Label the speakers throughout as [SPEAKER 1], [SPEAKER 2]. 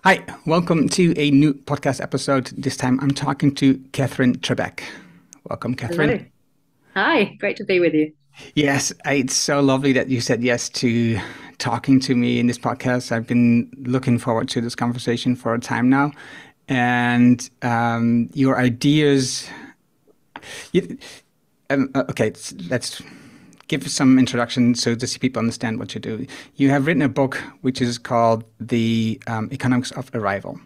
[SPEAKER 1] Hi, welcome to a new podcast episode. This time I'm talking to Katherine Trebeck. Welcome,
[SPEAKER 2] Hello.
[SPEAKER 1] Katherine.
[SPEAKER 2] Hi, great to be with you.
[SPEAKER 1] Yes, it's so lovely that you said yes to talking to me in this podcast. I've been looking forward to this conversation for a time now. And your ideas. You, okay, let's give some introduction so the people understand what you do. You have written a book which is called The Economics of Arrival.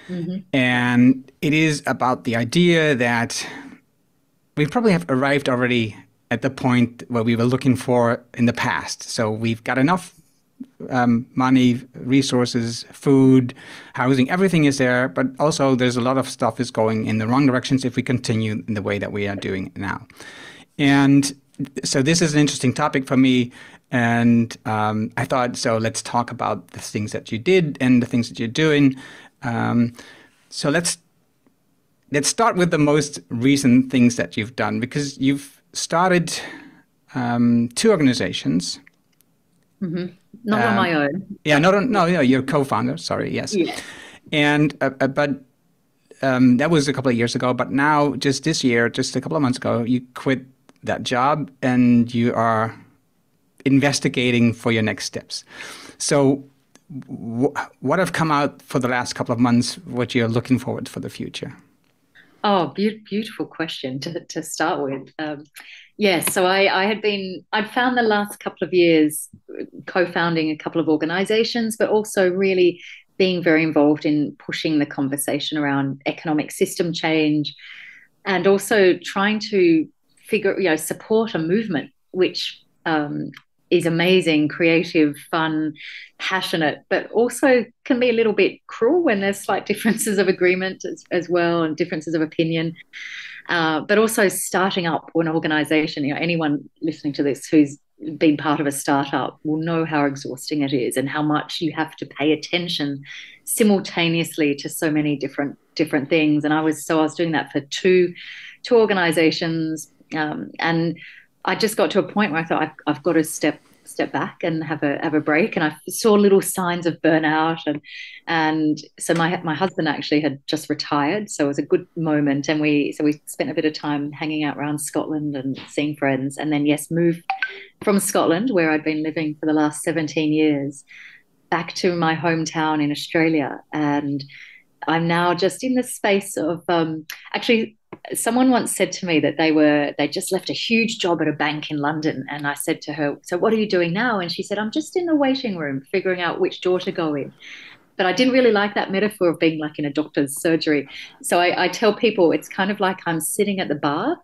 [SPEAKER 2] Hmm.
[SPEAKER 1] And it is about the idea that we probably have arrived already at the point where we were looking for in the past. So we've got enough money, resources, food, housing, everything is there. But also there's a lot of stuff is going in the wrong directions if we continue in the way that we are doing now. And so this is an interesting topic for me. And I thought, so let's talk about the things that you did and the things that you're doing. Um, so let's start with the most recent things that you've done, because you've started two organizations.
[SPEAKER 2] Hmm. Not on
[SPEAKER 1] Um,
[SPEAKER 2] my own.
[SPEAKER 1] yeah, no, you're co-founder. Sorry, yes,
[SPEAKER 2] Yeah.
[SPEAKER 1] and but that was a couple of years ago. But now, just this year, just a couple of months ago, you quit that job and you are investigating for your next steps. So, what have come out for the last couple of months? What you're looking forward for the future?
[SPEAKER 2] Oh, beautiful question to start with. Yeah, so I'd found the last couple of years co-founding a couple of organizations, but also really being very involved in pushing the conversation around economic system change and also trying to support a movement which is amazing, creative, fun, passionate, but also can be a little bit cruel when there's slight differences of agreement as well and differences of opinion. But also starting up an organization, anyone listening to this who's been part of a startup will know how exhausting it is and how much you have to pay attention simultaneously to so many different things. And I was doing that for two organizations, and I just got to a point where I thought I've got to step back and have a break. And I saw little signs of burnout, and so my husband actually had just retired, so it was a good moment. And we spent a bit of time hanging out around Scotland and seeing friends, and then yes, moved from Scotland, where I'd been living for the last 17 years, back to my hometown in Australia. And I'm now just in the space of actually someone once said to me that they just left a huge job at a bank in London, and I said to her, so what are you doing now? And she said, I'm just in the waiting room figuring out which door to go in. But I didn't really like that metaphor of being like in a doctor's surgery. So I tell people it's kind of like I'm sitting at the bar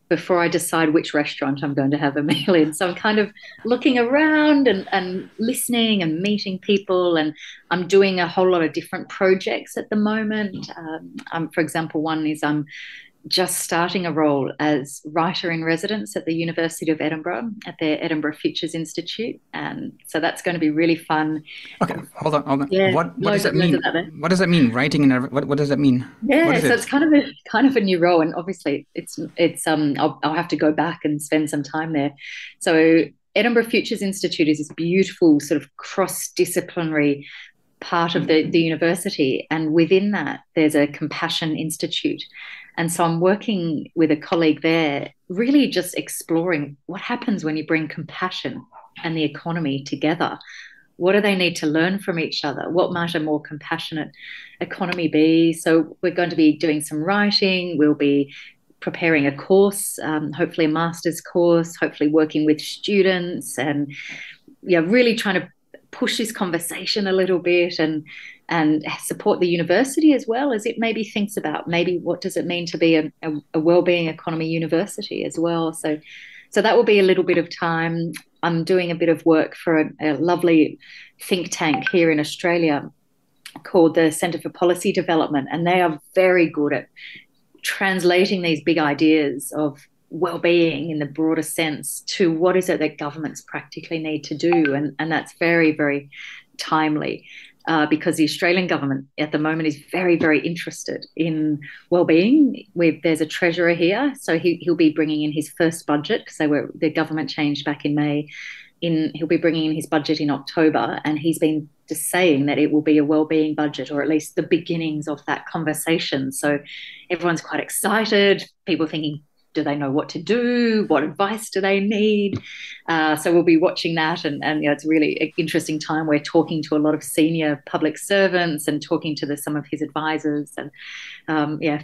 [SPEAKER 2] before I decide which restaurant I'm going to have a meal in. So I'm kind of looking around and listening and meeting people. And I'm doing a whole lot of different projects at the moment. For example, one is I'm just starting a role as writer in residence at the University of Edinburgh at their Edinburgh Futures Institute. And so that's going to be really fun.
[SPEAKER 1] Okay, hold on.
[SPEAKER 2] Yeah,
[SPEAKER 1] What does that
[SPEAKER 2] loads of
[SPEAKER 1] mean?
[SPEAKER 2] that there.
[SPEAKER 1] What does that mean? Writing in what does that mean? What
[SPEAKER 2] Yeah,
[SPEAKER 1] is
[SPEAKER 2] so
[SPEAKER 1] it?
[SPEAKER 2] it's kind of a new role, and obviously I'll have to go back and spend some time there. So Edinburgh Futures Institute is this beautiful sort of cross-disciplinary part of the university, and within that there's a Compassion Institute. And so I'm working with a colleague there, really just exploring what happens when you bring compassion and the economy together. What do they need to learn from each other? What might a more compassionate economy be? So we're going to be doing some writing. We'll be preparing a course, hopefully a master's course, hopefully working with students, and yeah, really trying to push this conversation a little bit and support the university as well as it maybe thinks about maybe what does it mean to be a wellbeing economy university as well. So that will be a little bit of time. I'm doing a bit of work for a lovely think tank here in Australia called the Centre for Policy Development, and they are very good at translating these big ideas of well-being in the broader sense to what is it that governments practically need to do, and that's very, very timely. Because the Australian government at the moment is very, very interested in well-being. There's a treasurer here, so he'll be bringing in his first budget because the government changed back in May. He'll be bringing in his budget in October, and he's been just saying that it will be a wellbeing budget, or at least the beginnings of that conversation. So everyone's quite excited, people thinking, do they know what to do? What advice do they need? So we'll be watching that, and it's a really interesting time. We're talking to a lot of senior public servants and talking to some of his advisors, and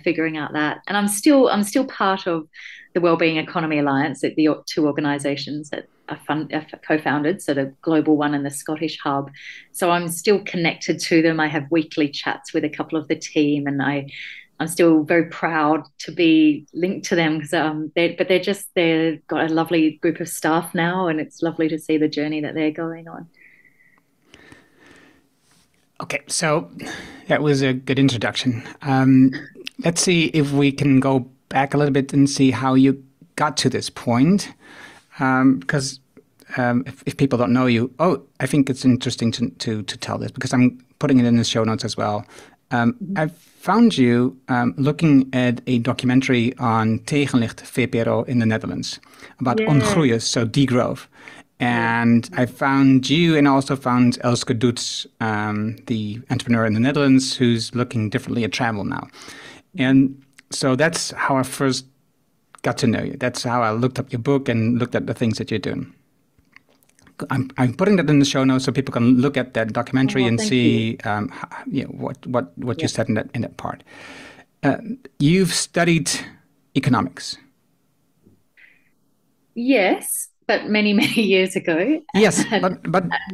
[SPEAKER 2] figuring out that. And I'm still part of the Wellbeing Economy Alliance, at the two organisations that I co-founded, so the global one and the Scottish hub. So I'm still connected to them. I have weekly chats with a couple of the team, and I'm still very proud to be linked to them, because they've got a lovely group of staff now, and it's lovely to see the journey that they're going on.
[SPEAKER 1] Okay, so that was a good introduction. Let's see if we can go back a little bit and see how you got to this point, because if people don't know you, I think it's interesting to tell this, because I'm putting it in the show notes as well. I found you looking at a documentary on Tegenlicht VPRO in the Netherlands about ongroeien, so degrowth. And I found you, and also found Elske Doets, the entrepreneur in the Netherlands, who's looking differently at travel now. And so that's how I first got to know you. That's how I looked up your book and looked at the things that you're doing. I'm putting that in the show notes so people can look at that documentary and see what you said in that part. You've studied economics.
[SPEAKER 2] Yes, but many, many years ago.
[SPEAKER 1] Yes,
[SPEAKER 2] and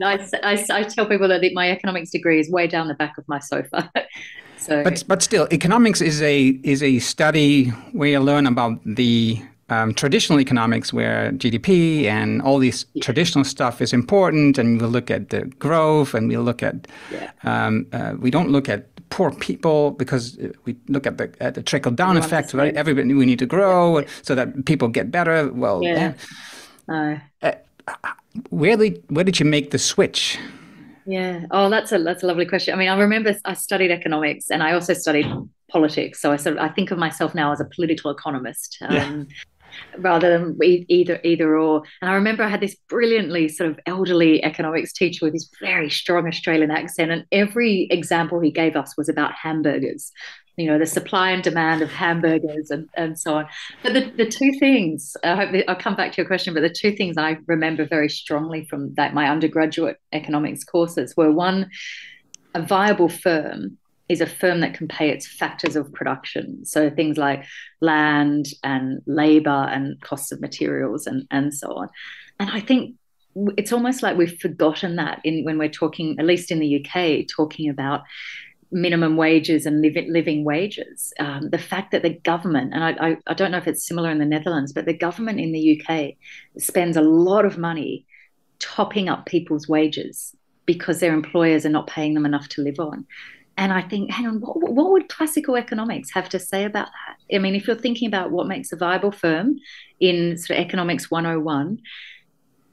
[SPEAKER 2] I tell people that my economics degree is way down the back of my sofa. So,
[SPEAKER 1] but still, economics is a study where you learn about the traditional economics, where GDP and all this traditional stuff is important, and we'll look at the growth, and we'll look at we don't look at poor people, because we look at the trickle down effect, right? Everybody, we need to grow so that people get better. Well, where did you make the switch?
[SPEAKER 2] Yeah. Oh, that's a lovely question. I mean, I remember I studied economics, and I also studied politics. So I think of myself now as a political economist. Rather than either or. And I remember I had this brilliantly sort of elderly economics teacher with his very strong Australian accent, and every example he gave us was about hamburgers, the supply and demand of hamburgers, and so on. But the two things, I hope I'll come back to your question, but the two things I remember very strongly from my undergraduate economics courses were, one, a viable firm is a firm that can pay its factors of production. So things like land and labour and costs of materials and so on. And I think it's almost like we've forgotten that when we're talking, at least in the UK, talking about minimum wages and living wages. The fact that the government, and I don't know if it's similar in the Netherlands, but the government in the UK spends a lot of money topping up people's wages because their employers are not paying them enough to live on. And I think, hang on, what would classical economics have to say about that? I mean, if you're thinking about what makes a viable firm in sort of economics 101,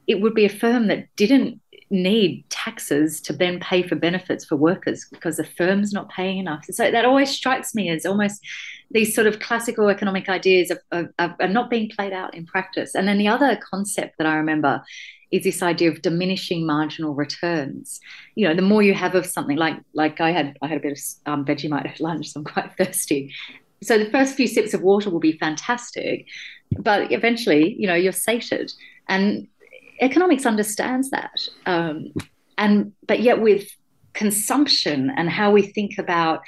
[SPEAKER 2] it would be a firm that didn't need taxes to then pay for benefits for workers because the firm's not paying enough. So that always strikes me as almost these sort of classical economic ideas are not being played out in practice. And then the other concept that I remember is this idea of diminishing marginal returns. The more you have of something, like I had a bit of Vegemite at lunch, so I'm quite thirsty. So the first few sips of water will be fantastic, but eventually, you're sated. And economics understands that. But yet with consumption and how we think about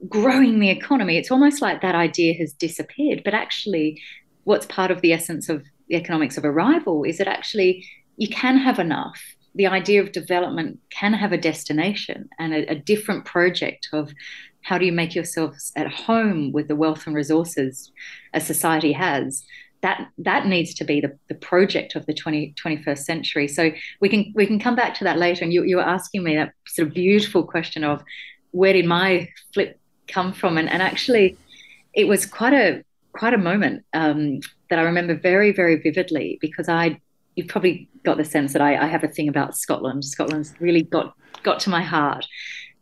[SPEAKER 2] growing the economy, it's almost like that idea has disappeared. But actually, what's part of the essence of the economics of arrival is that actually you can have enough. The idea of development can have a destination and a different project of how do you make yourselves at home with the wealth and resources a society has. That needs to be the project of the 21st century. So we can come back to that later. And you were asking me that sort of beautiful question of where did my flip come from? And actually, it was quite a moment that I remember very, very vividly, because you've probably got the sense that I have a thing about Scotland. Scotland's really got to my heart.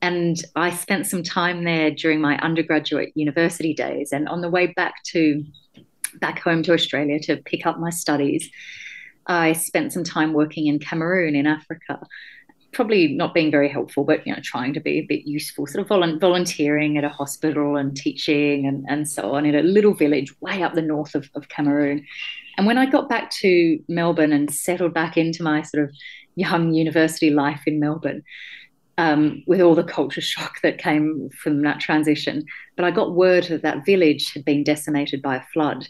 [SPEAKER 2] And I spent some time there during my undergraduate university days. And on the way back home to Australia to pick up my studies, I spent some time working in Cameroon in Africa. probably not being very helpful, but trying to be a bit useful, sort of volunteering at a hospital and teaching and so on in a little village way up the north of Cameroon. And when I got back to Melbourne and settled back into my sort of young university life in Melbourne, with all the culture shock that came from that transition, but I got word that village had been decimated by a flood,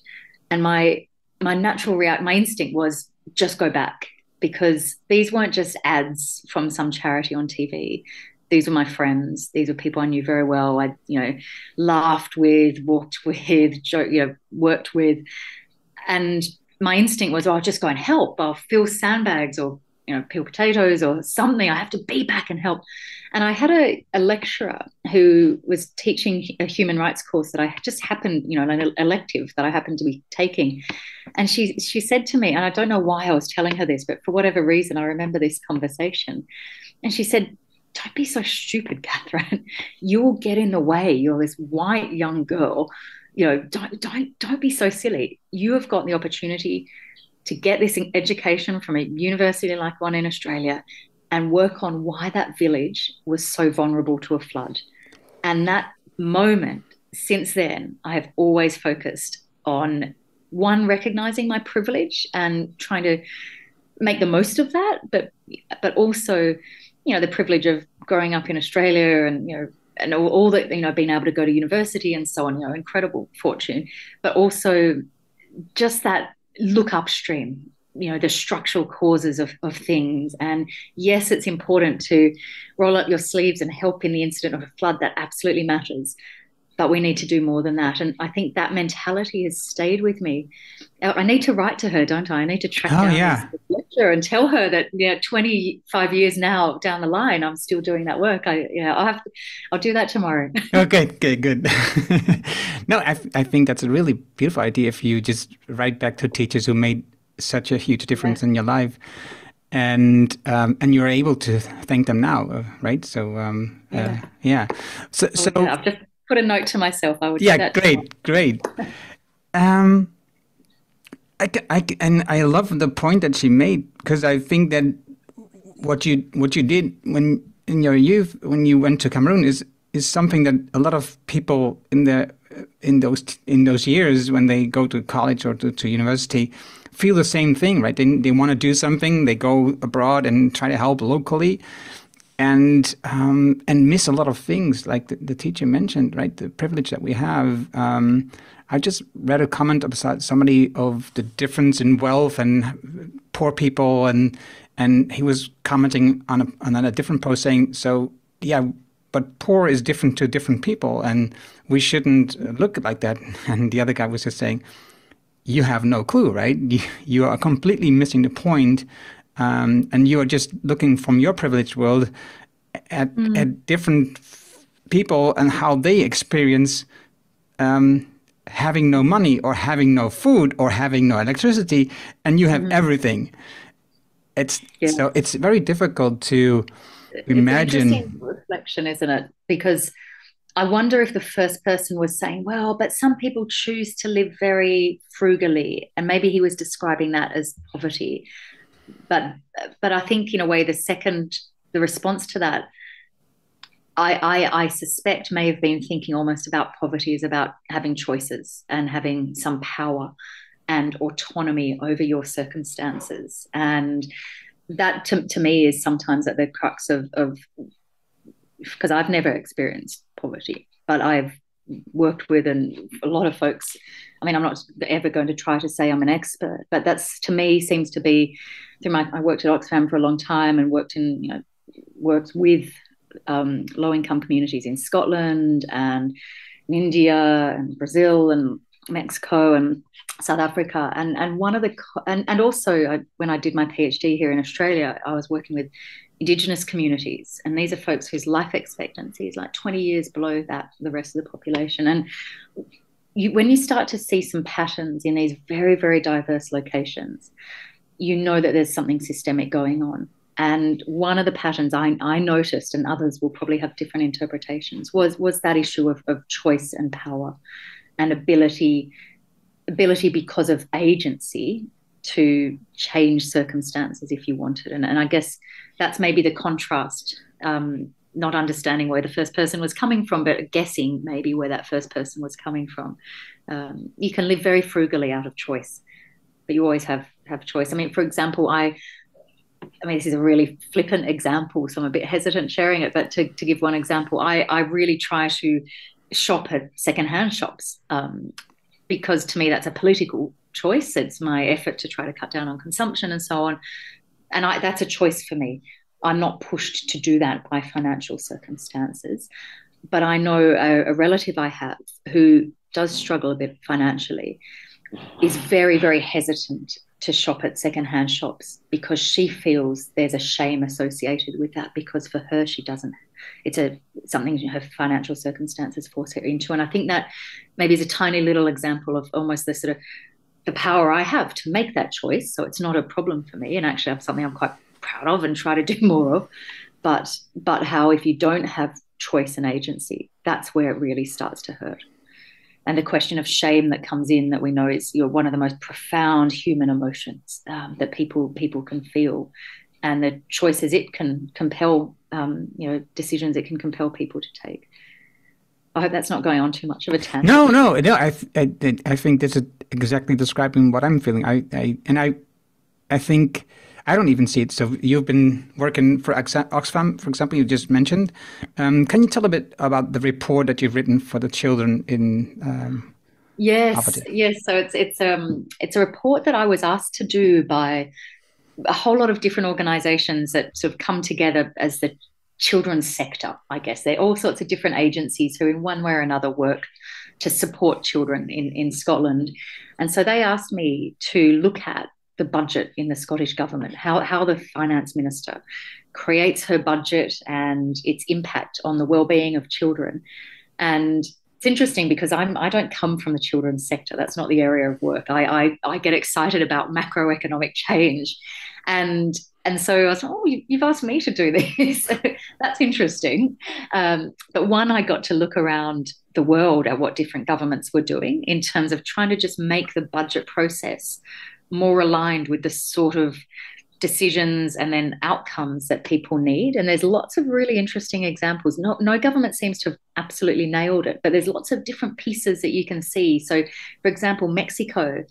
[SPEAKER 2] and my instinct was just go back, because these weren't just ads from some charity on TV. These were my friends. These were people I knew very well. I, laughed with, walked with, worked with. And my instinct was, I'll just go and help. I'll fill sandbags or, peel potatoes or something. I have to be back and help. And I had a lecturer who was teaching a human rights course that I just happened, an elective that I happened to be taking. And she said to me, and I don't know why I was telling her this, but for whatever reason, I remember this conversation. And she said, don't be so stupid, Katherine. You will get in the way. You're this white young girl. Don't be so silly. You have got the opportunity to get this education from a university like one in Australia and work on why that village was so vulnerable to a flood. And that moment, since then, I have always focused on, one, recognizing my privilege and trying to make the most of that, but also, the privilege of growing up in Australia and all that, being able to go to university and so on, incredible fortune, but also just that look upstream, the structural causes of things. And yes, it's important to roll up your sleeves and help in the incident of a flood. That absolutely matters. But we need to do more than that. And I think that mentality has stayed with me. I need to write to her, don't I? I need to track down this lecturer and tell her that 25 years now down the line, I'm still doing that work. I'll do that tomorrow.
[SPEAKER 1] Okay, good. No, I think that's a really beautiful idea if you just write back to teachers who made such a huge difference in your life, and you're able to thank them now, right? So So
[SPEAKER 2] I've just put a note to myself. I would do that.
[SPEAKER 1] Great. I love the point that she made, because I think that what you did when in your youth, when you went to Cameroon, is something that a lot of people in those years when they go to college or to university feel the same thing, right? They want to do something, they go abroad and try to help locally, and miss a lot of things, like the teacher mentioned, right? The privilege that we have. I just read a comment about somebody of the difference in wealth and poor people, and he was commenting on a different post saying, so yeah, but poor is different to different people, and we shouldn't look like that. And the other guy was just saying, you have no clue, right? You are completely missing the point. And you are just looking from your privileged world at different people and how they experience having no money or having no food or having no electricity, and you have everything. So it's very difficult to imagine.
[SPEAKER 2] It's an interesting reflection, isn't it? Because I wonder if the first person was saying, well, but some people choose to live very frugally, and maybe he was describing that as poverty. But I think in a way the response to that, I suspect may have been thinking almost about poverty as about having choices and having some power and autonomy over your circumstances. And that to me is sometimes at the crux of because I've never experienced poverty, but I've worked with a lot of folks. I mean, I'm not ever going to try to say I'm an expert, but that's, to me, seems to be I worked at Oxfam for a long time and worked with low-income communities in Scotland and in India and Brazil and Mexico and South Africa, and one of the and also when I did my PhD here in Australia, I was working with Indigenous communities, and these are folks whose life expectancy is like 20 years below that the rest of the population. And when you start to see some patterns in these very, very diverse locations, you know that there's something systemic going on. And one of the patterns I noticed, and others will probably have different interpretations, was that issue of choice and power and ability because of agency to change circumstances if you wanted. And I guess that's maybe the contrast, not understanding where the first person was coming from, but guessing maybe where that first person was coming from. You can live very frugally out of choice, but you always have choice. I mean, for example, I mean, this is a really flippant example, so I'm a bit hesitant sharing it, but to give one example, I really try to shop at secondhand shops, because to me that's a political choice. It's my effort to try to cut down on consumption and so on. And that's a choice for me. I'm not pushed to do that by financial circumstances. But I know a relative I have who does struggle a bit financially is very, very hesitant to shop at secondhand shops because she feels there's a shame associated with that, because for her, she doesn't. It's something her financial circumstances force her into. And I think that maybe is a tiny little example of almost the sort of the power I have to make that choice. So it's not a problem for me. And actually, I'm something I'm quite proud of and try to do more of. But how if you don't have choice and agency, that's where it really starts to hurt. And the question of shame that comes in, that we know is one of the most profound human emotions that people can feel, and the choices it can compel, decisions it can compel people to take. I hope that's not going on too much of a tangent.
[SPEAKER 1] No. I think this is exactly describing what I'm feeling. I think I don't even see it. So you've been working for Oxfam, for example, you just mentioned. Can you tell a bit about the report that you've written for the children in poverty?
[SPEAKER 2] Yes. So it's a report that I was asked to do by a whole lot of different organisations that sort of come together as the children's sector, I guess. They're all sorts of different agencies who in one way or another work to support children in Scotland. And so they asked me to look at the budget in the Scottish government, how the finance minister creates her budget and its impact on the well-being of children. And it's interesting because I don't come from the children's sector. That's not the area of work. I get excited about macroeconomic change. And so I was like, oh, you've asked me to do this. That's interesting. But one, I got to look around the world at what different governments were doing in terms of trying to just make the budget process more aligned with the sort of decisions and then outcomes that people need. And there's lots of really interesting examples. No government seems to have absolutely nailed it, but there's lots of different pieces that you can see. So, for example, Mexico,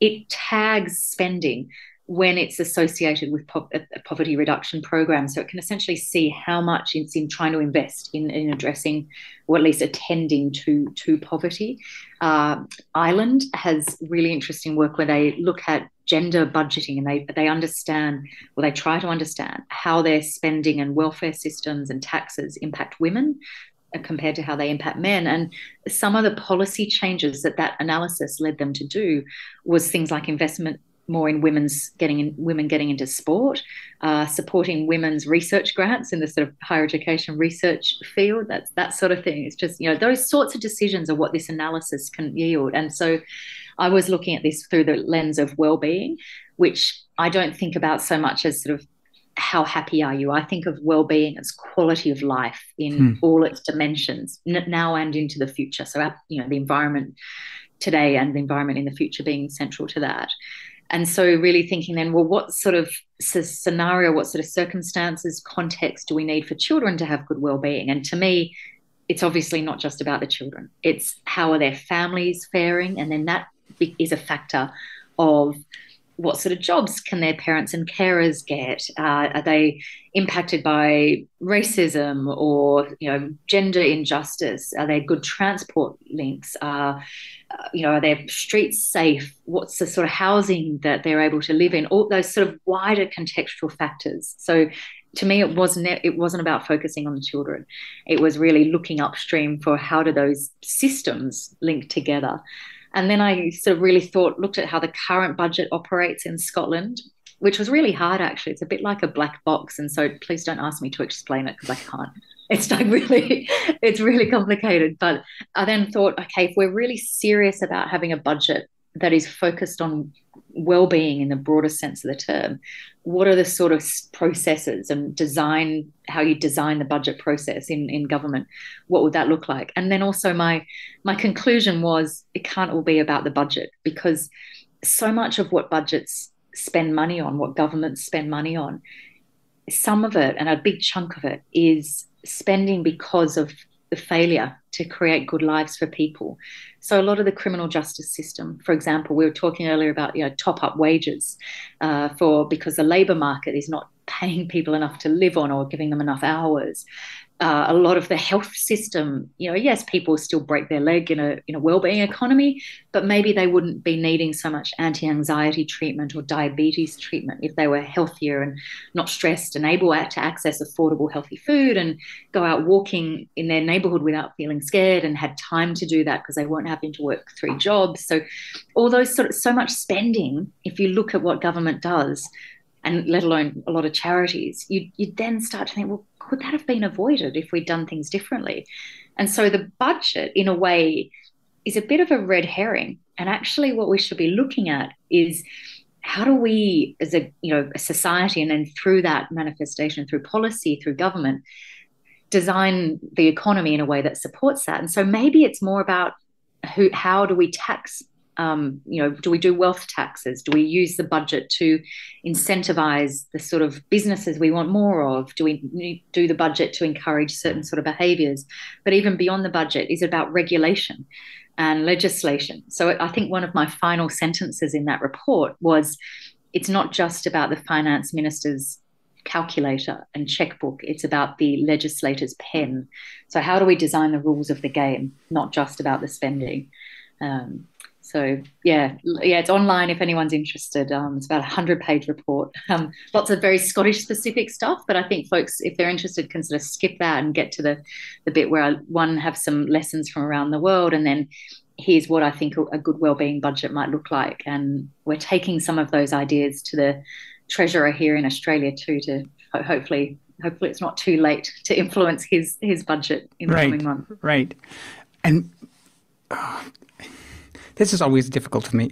[SPEAKER 2] it tags spending when it's associated with a poverty reduction program. So it can essentially see how much it's in trying to invest in addressing, or at least attending to poverty. Ireland has really interesting work where they look at gender budgeting, and they understand, or they try to understand, how their spending and welfare systems and taxes impact women compared to how they impact men. And some of the policy changes that analysis led them to do was things like investment more in women getting into sport, supporting women's research grants in the sort of higher education research field, that sort of thing. It's just, those sorts of decisions are what this analysis can yield. And so I was looking at this through the lens of well-being, which I don't think about so much as sort of how happy are you. I think of well-being as quality of life in all its dimensions, now and into the future. So, the environment today and the environment in the future being central to that. And so really thinking then, well, what sort of scenario, what sort of circumstances, context do we need for children to have good well-being? And to me, it's obviously not just about the children. It's how are their families faring? And then that is a factor of what sort of jobs can their parents and carers get? Are they impacted by racism or, gender injustice? Are there good transport links? Are their streets safe? What's the sort of housing that they're able to live in? All those sort of wider contextual factors. So to me, it wasn't about focusing on the children. It was really looking upstream for how do those systems link together. And then I sort of really looked at how the current budget operates in Scotland, which was really hard, actually. It's a bit like a black box. And so please don't ask me to explain it because I can't. It's really complicated. But I then thought, okay, if we're really serious about having a budget that is focused on well-being in the broadest sense of the term, what are the sort of processes and how you design the budget process in government? What would that look like? And then also my conclusion was it can't all be about the budget, because so much of what budgets spend money on, what governments spend money on, some of it, and a big chunk of it, is spending because of the failure to create good lives for people. So a lot of the criminal justice system, for example, we were talking earlier about top-up wages because the labour market is not paying people enough to live on or giving them enough hours. A lot of the health system, yes, people still break their leg in a wellbeing economy, but maybe they wouldn't be needing so much anti-anxiety treatment or diabetes treatment if they were healthier and not stressed and able to access affordable, healthy food and go out walking in their neighbourhood without feeling scared and had time to do that because they weren't having to work 3 jobs. So all those so much spending, if you look at what government does, and let alone a lot of charities, you then start to think, well, could that have been avoided if we'd done things differently? And so the budget, in a way, is a bit of a red herring. And actually what we should be looking at is how do we, as a society, and then through that manifestation, through policy, through government, design the economy in a way that supports that. And so maybe it's more about how do we tax. Do we do wealth taxes? Do we use the budget to incentivize the sort of businesses we want more of? Do we do the budget to encourage certain sort of behaviors? But even beyond the budget, is it about regulation and legislation? So I think one of my final sentences in that report was, it's not just about the finance minister's calculator and checkbook, it's about the legislator's pen. So how do we design the rules of the game, not just about the spending? So it's online if anyone's interested. It's about a 100-page report. Lots of very Scottish specific stuff, but I think folks, if they're interested, can sort of skip that and get to the bit where I have some lessons from around the world, and then here's what I think a good wellbeing budget might look like. And we're taking some of those ideas to the Treasurer here in Australia too, to hopefully it's not too late to influence his budget in the coming month.
[SPEAKER 1] Right. And this is always difficult for me.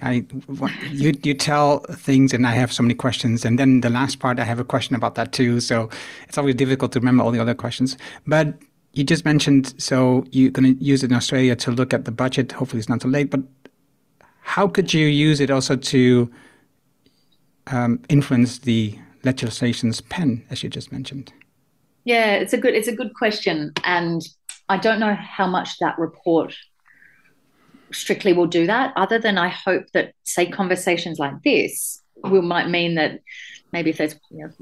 [SPEAKER 1] You tell things and I have so many questions, and then the last part I have a question about that too. So it's always difficult to remember all the other questions. But you just mentioned, so you're going to use it in Australia to look at the budget. Hopefully it's not too late. But how could you use it also to influence the legislation's pen, as you just mentioned?
[SPEAKER 2] Yeah, it's a good question, and I don't know how much that report strictly will do that, other than I hope that, say, conversations like this might mean that maybe if there's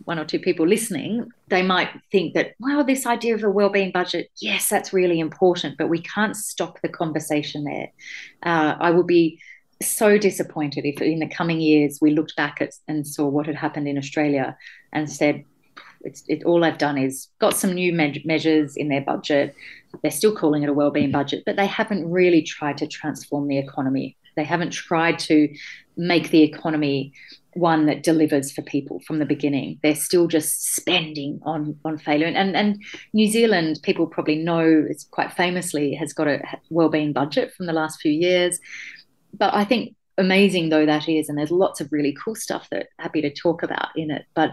[SPEAKER 2] 1 or 2 people listening, they might think that, wow, this idea of a wellbeing budget, yes, that's really important, but we can't stop the conversation there. I would be so disappointed if in the coming years we looked back at and saw what had happened in Australia and said, all they've done is got some new measures in their budget. They're still calling it a wellbeing budget, but they haven't really tried to transform the economy. They haven't tried to make the economy one that delivers for people from the beginning. They're still just spending on failure. And New Zealand, people probably know, it's quite famously has got a wellbeing budget from the last few years. But I think, amazing though that is, and there's lots of really cool stuff that I'm happy to talk about in it, but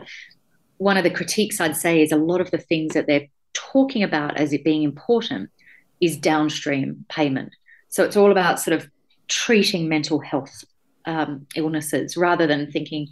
[SPEAKER 2] one of the critiques I'd say is a lot of the things that they're talking about as it being important is downstream payment. So it's all about sort of treating mental health illnesses rather than thinking,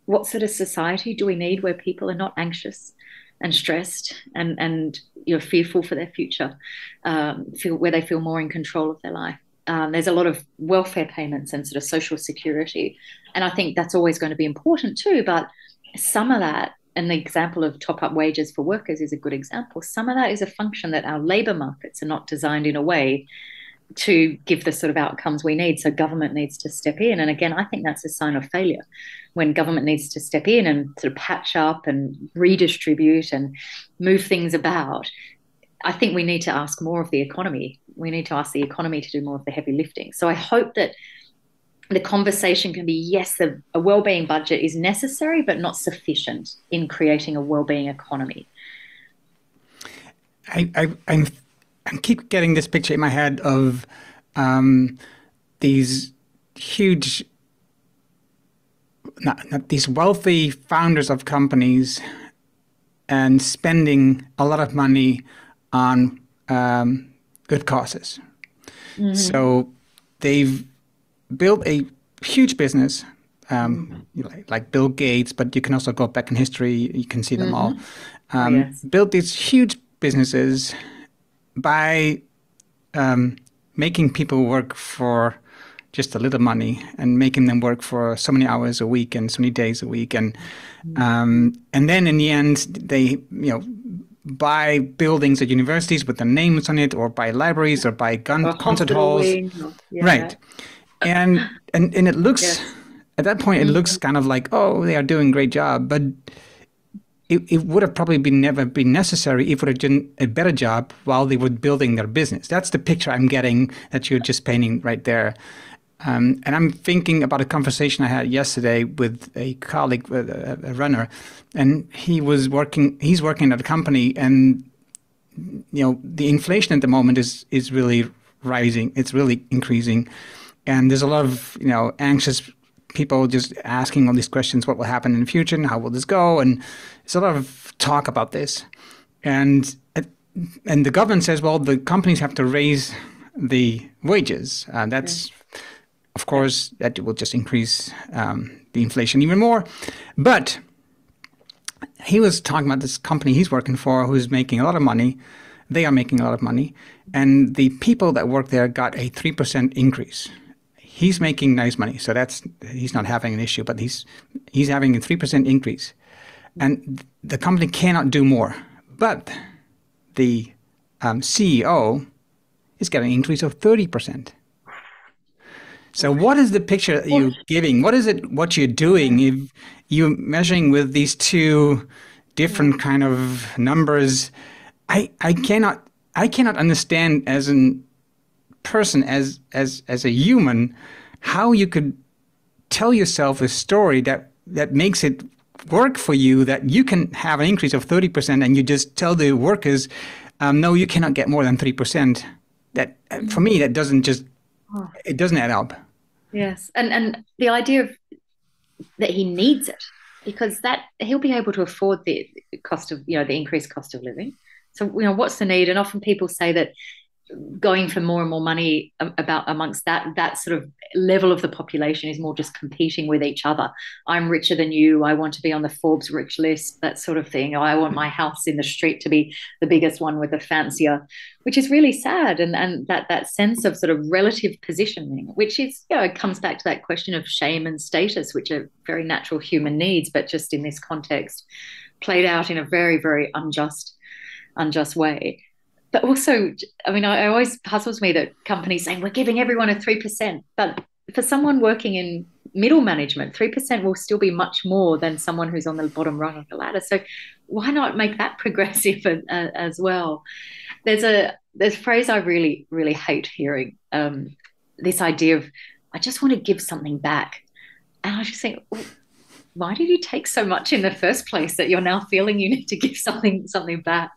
[SPEAKER 2] what sort of society do we need where people are not anxious and stressed and fearful for their future, where they feel more in control of their life. There's a lot of welfare payments and sort of social security. And I think that's always going to be important too, but some of that, and the example of top-up wages for workers is a good example. Some of that is a function that our labour markets are not designed in a way to give the sort of outcomes we need. So government needs to step in. And again, I think that's a sign of failure, when government needs to step in and sort of patch up and redistribute and move things about. I think we need to ask more of the economy. We need to ask the economy to do more of the heavy lifting. So I hope that the conversation can be, yes, a wellbeing budget is necessary, but not sufficient in creating a wellbeing economy.
[SPEAKER 1] I keep getting this picture in my head of these huge, not these wealthy founders of companies and spending a lot of money on good causes. Mm-hmm. So they've built a huge business like Bill Gates, but you can also go back in history. You can see them all.
[SPEAKER 2] Yes.
[SPEAKER 1] Built these huge businesses by making people work for just a little money and making them work for so many hours a week and so many days a week. And then in the end, they, buy buildings at universities with their names on it, or buy libraries, or buy concert halls. Right. And it looks, at that point, it looks kind of like, oh, they are doing a great job. But it would have probably never been necessary if it would have done a better job while they were building their business. That's the picture I'm getting that you're just painting right there. And I'm thinking about a conversation I had yesterday with a colleague, a runner, and he's working at a company, and the inflation at the moment is really rising. It's really increasing, and there's a lot of anxious people just asking all these questions: what will happen in the future, and how will this go? And there's a lot of talk about this, and the government says, well, the companies have to raise the wages, and that's. Of course, that will just increase the inflation even more. But he was talking about this company he's working for who's making a lot of money. They are making a lot of money. And the people that work there got a 3% increase. He's making nice money, so he's not having an issue, but he's having a 3% increase. And the company cannot do more. But the CEO is getting an increase of 30%. So what is the picture that you're giving? What is it, what you're doing if you're measuring with these two different kind of numbers? I cannot understand as a person, as a human, how you could tell yourself a story that makes it work for you, that you can have an increase of 30% and you just tell the workers, no, you cannot get more than 3%. That, for me, that doesn't add up.
[SPEAKER 2] Yes, and the idea of that he needs it, because that he'll be able to afford the cost of the increased cost of living. So what's the need? And often people say that going for more and more money about amongst that sort of level of the population is more just competing with each other. I'm richer than you. I want to be on the Forbes rich list, that sort of thing. I want my house in the street to be the biggest one with the fancier, which is really sad. And that sense of sort of relative positioning, which is, it comes back to that question of shame and status, which are very natural human needs, but just in this context played out in a very, very unjust way. But also, I mean, it always puzzles me that companies saying we're giving everyone a 3%, but for someone working in middle management, 3% will still be much more than someone who's on the bottom rung of the ladder. So why not make that progressive as well? There's a phrase I really, really hate hearing, this idea of, I just want to give something back. And I just think, why did you take so much in the first place that you're now feeling you need to give something back?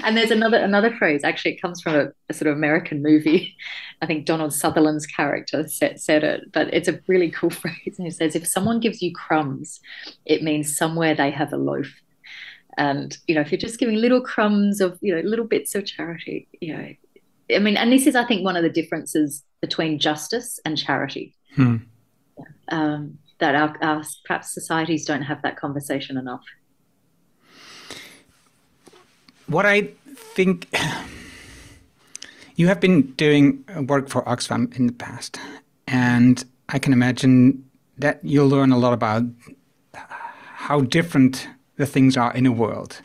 [SPEAKER 2] And there's another phrase, actually, it comes from a sort of American movie. I think Donald Sutherland's character said it, but it's a really cool phrase. And it says, if someone gives you crumbs, it means somewhere they have a loaf. And, if you're just giving little crumbs of, little bits of charity, I mean, and this is, I think, one of the differences between justice and charity. That our perhaps societies don't have that conversation enough.
[SPEAKER 1] What I think, you have been doing work for Oxfam in the past, and I can imagine that you'll learn a lot about how different the things are in the world.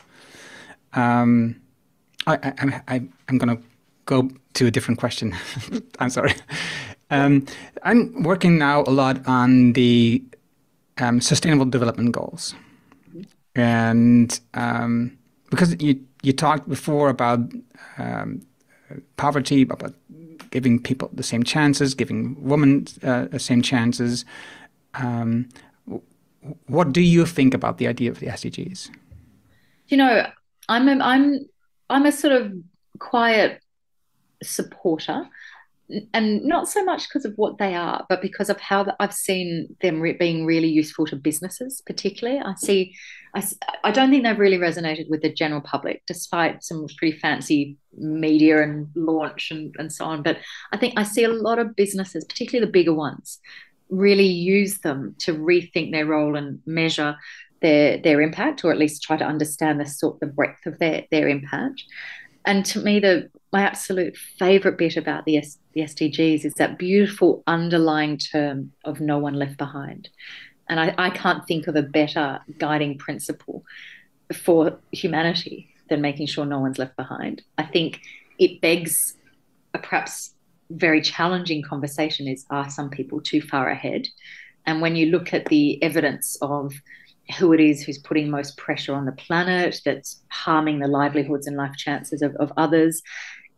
[SPEAKER 1] I'm going to go to a different question. I'm sorry. I'm working now a lot on the Sustainable Development Goals. And because you talked before about poverty, about giving people the same chances, giving women the same chances. What do you think about the idea of the SDGs?
[SPEAKER 2] I'm a sort of quiet supporter, and not so much because of what they are, but because of how I've seen them being really useful to businesses, particularly. I don't think they've really resonated with the general public, despite some pretty fancy media and launch and so on. But I think I see a lot of businesses, particularly the bigger ones, really use them to rethink their role and measure their impact, or at least try to understand the breadth of their impact. And to me, my absolute favorite bit about the SDGs is that beautiful underlying term of no one left behind. And I can't think of a better guiding principle for humanity than making sure no one's left behind. I think it begs a perhaps very challenging conversation is, are some people too far ahead? And when you look at the evidence of who it is who's putting most pressure on the planet, that's harming the livelihoods and life chances of others,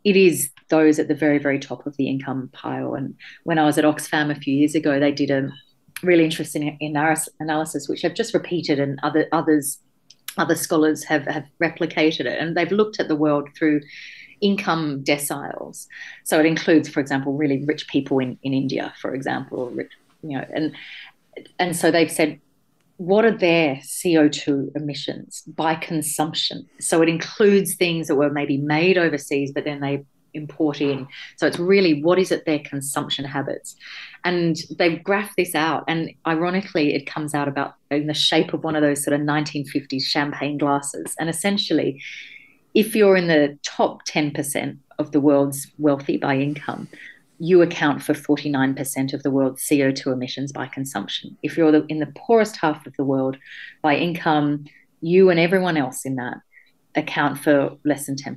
[SPEAKER 2] it is those at the very, very top of the income pile. And when I was at Oxfam a few years ago, they did a really interesting analysis, which I've just repeated, and other scholars have replicated it. And they've looked at the world through income deciles. So it includes, for example, really rich people in India, for example, and so they've said, what are their CO2 emissions by consumption? So it includes things that were maybe made overseas, but then they import in. So it's really, what is it, their consumption habits? And they've graphed this out. And ironically, it comes out about in the shape of one of those sort of 1950s champagne glasses. And essentially, if you're in the top 10% of the world's wealthy by income, you account for 49% of the world's CO2 emissions by consumption. If you're in the poorest half of the world by income, you and everyone else in that account for less than 10%.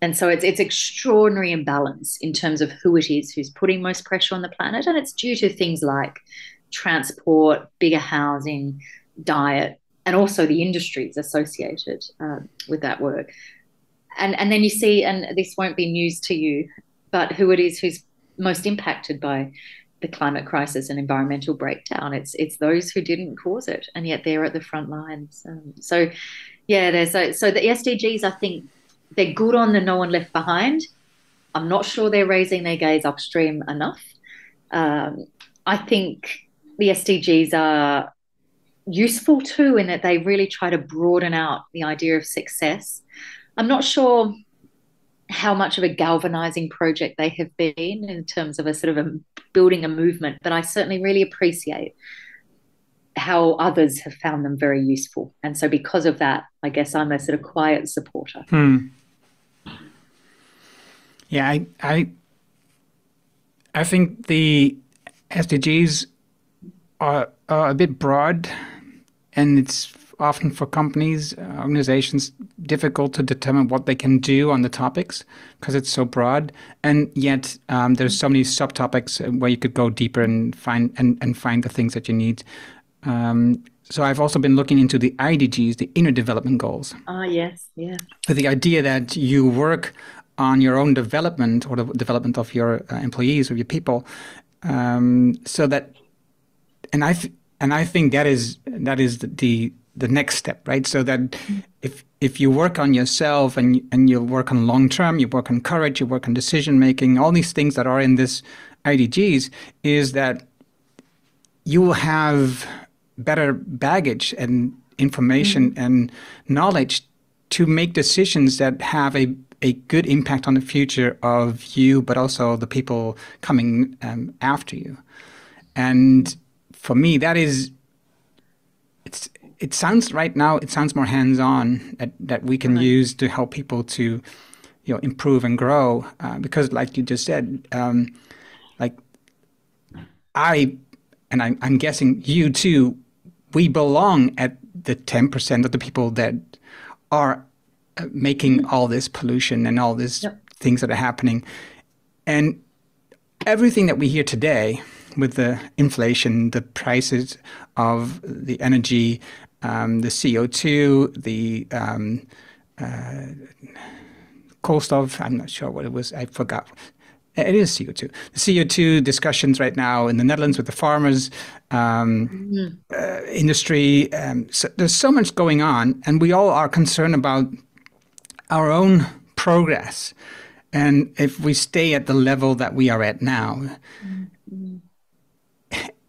[SPEAKER 2] And so it's extraordinary imbalance in terms of who it is who's putting most pressure on the planet. And it's due to things like transport, bigger housing, diet, and also the industries associated with that work. And then you see, and this won't be news to you, but who it is who's most impacted by the climate crisis and environmental breakdown. It's those who didn't cause it, and yet they're at the front lines. So the SDGs, I think they're good on the no one left behind. I'm not sure they're raising their gaze upstream enough. I think the SDGs are useful too, in that they really try to broaden out the idea of success. I'm not sure how much of a galvanizing project they have been in terms of a sort of building a movement, but I certainly really appreciate how others have found them very useful. And so because of that, I guess I'm a sort of quiet supporter.
[SPEAKER 1] Yeah, I think the SDGs are a bit broad, and it's often for companies, organizations, difficult to determine what they can do on the topics because it's so broad. And yet there's so many subtopics where you could go deeper and find the things that you need. So I've also been looking into the IDGs, the Inner Development Goals.
[SPEAKER 2] Yes, yeah.
[SPEAKER 1] With the idea that you work on your own development, or the development of your employees or your people, so that, and I think that is the next step, right? So that if you work on yourself and you work on long term, you work on courage, you work on decision making, all these things that are in this IDGs, is that you will have better baggage and information and knowledge to make decisions that have a good impact on the future of you, but also the people coming after you. And for me, that is, it sounds right now, it sounds more hands-on that we can use to help people to, improve and grow. Because like you just said, I'm guessing you too, we belong at the 10% of the people that are making all this pollution and all these things that are happening. And everything that we hear today with the inflation, the prices of the energy, the CO2, the cost of, I'm not sure what it was, I forgot. It is CO2. The CO2 discussions right now in the Netherlands with the farmers, industry. So there's so much going on, and we all are concerned about our own progress. And if we stay at the level that we are at now,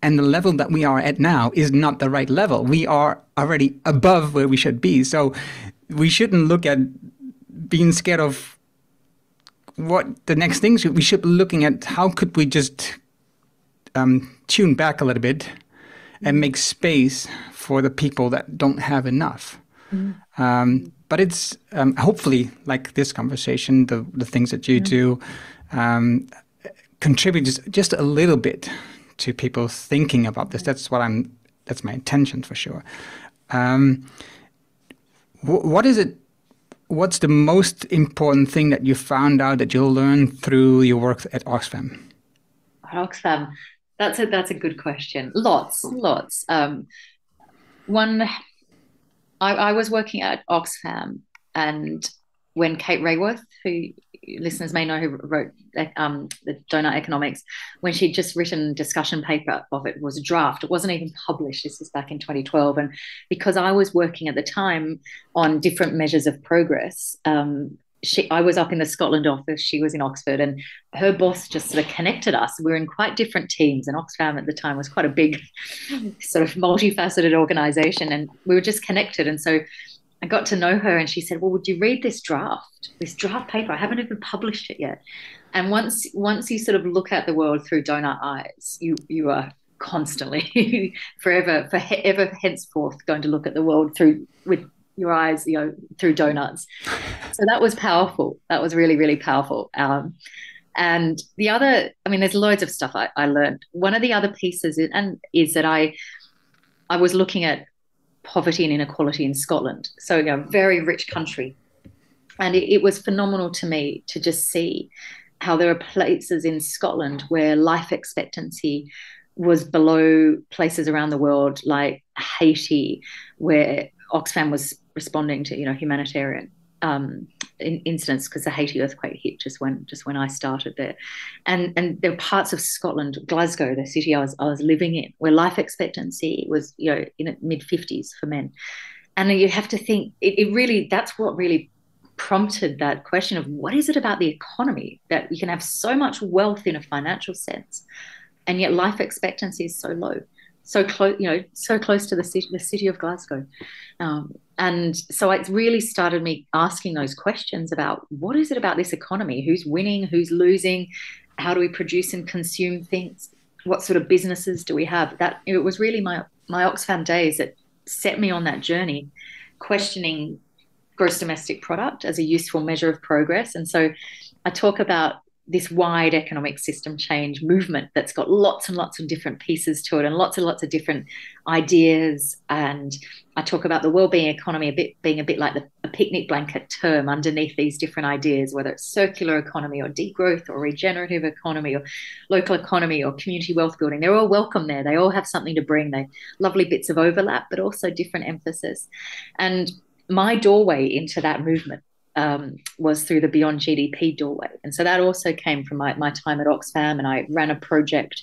[SPEAKER 1] and the level that we are at now is not the right level. We are already above where we should be. So we shouldn't look at being scared of what the next things. We should be looking at how could we just tune back a little bit and make space for the people that don't have enough. But it's hopefully, like this conversation, the things that you do contribute just a little bit to people thinking about this. That's my intention for sure. What is it? What's the most important thing that you found out that you'll learn through your work at Oxfam?
[SPEAKER 2] Oxfam, that's a good question. Lots. I was working at Oxfam, and when Kate Raworth, who listeners may know, who wrote the Donut Economics, when she'd just written a discussion paper of it, was a draft. It wasn't even published. This was back in 2012. And because I was working at the time on different measures of progress, I was up in the Scotland office, she was in Oxford, and her boss just sort of connected us. We were in quite different teams, and Oxfam at the time was quite a big sort of multifaceted organization, and we were just connected. And so I got to know her, and she said, well, would you read this draft paper? I haven't even published it yet. And once you sort of look at the world through donut eyes, you are constantly forever henceforth going to look at the world with your eyes, through donuts. So that was powerful. That was really, really powerful. And the other, there's loads of stuff I learned. One of the other pieces is that I was looking at poverty and inequality in Scotland. So a very rich country. And it was phenomenal to me to just see how there are places in Scotland where life expectancy was below places around the world, like Haiti, where Oxfam was responding to humanitarian incidents, because the Haiti earthquake hit just when I started there, and there were parts of Scotland, Glasgow, the city I was living in, where life expectancy was in the mid-50s for men. And you have to think it really, that's what really prompted that question of what is it about the economy that you can have so much wealth in a financial sense, and yet life expectancy is so low, so close, so close to the city of Glasgow. And so it really started me asking those questions about what is it about this economy? Who's winning? Who's losing? How do we produce and consume things? What sort of businesses do we have? That it was really my Oxfam days that set me on that journey, questioning gross domestic product as a useful measure of progress. And so I talk about this wide economic system change movement that's got lots and lots of different pieces to it, and lots and lots of different ideas. And I talk about the wellbeing economy being a bit like a picnic blanket term underneath these different ideas, whether it's circular economy or degrowth or regenerative economy or local economy or community wealth building. They're all welcome there. They all have something to bring. They're lovely bits of overlap, but also different emphasis. And my doorway into that movement was through the Beyond GDP doorway. And so that also came from my time at Oxfam, and I ran a project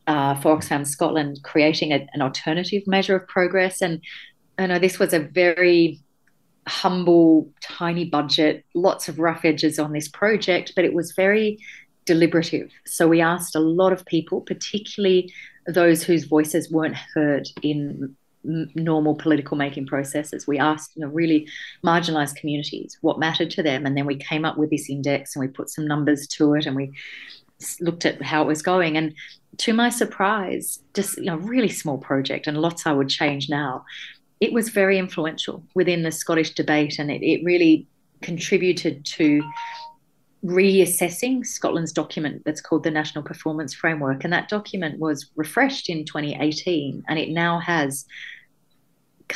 [SPEAKER 2] for Oxfam Scotland, creating an alternative measure of progress. And this was a very humble, tiny budget, lots of rough edges on this project, but it was very deliberative. So we asked a lot of people, particularly those whose voices weren't heard in normal political making processes. We asked really marginalized communities what mattered to them, and then we came up with this index and we put some numbers to it and we looked at how it was going. And to my surprise, just really small project, and lots I would change now, it was very influential within the Scottish debate, and it really contributed to reassessing Scotland's document that's called the National Performance Framework. And that document was refreshed in 2018, and it now has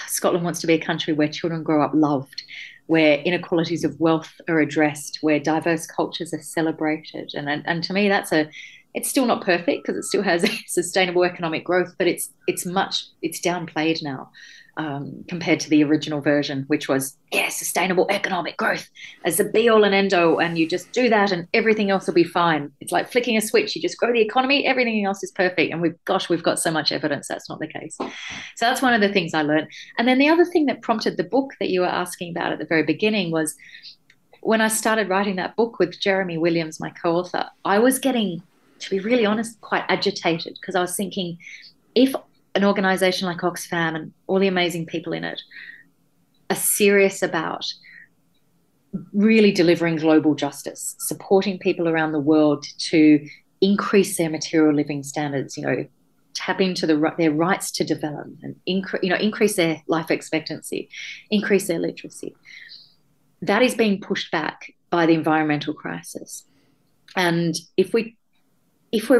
[SPEAKER 2] Scotland wants to be a country where children grow up loved, where inequalities of wealth are addressed, where diverse cultures are celebrated. And to me, it's still not perfect because it still has sustainable economic growth, but it's downplayed now. Compared to the original version, which was, sustainable economic growth as the be-all and end-all, and you just do that and everything else will be fine. It's like flicking a switch. You just grow the economy, everything else is perfect. And we've got so much evidence that's not the case. So that's one of the things I learned. And then the other thing that prompted the book that you were asking about at the very beginning was when I started writing that book with Jeremy Williams, my co-author, I was getting, to be really honest, quite agitated, because I was thinking, if an organisation like Oxfam and all the amazing people in it are serious about really delivering global justice, supporting people around the world to increase their material living standards, tap into their rights to development, and increase their life expectancy, increase their literacy. That is being pushed back by the environmental crisis. And if we're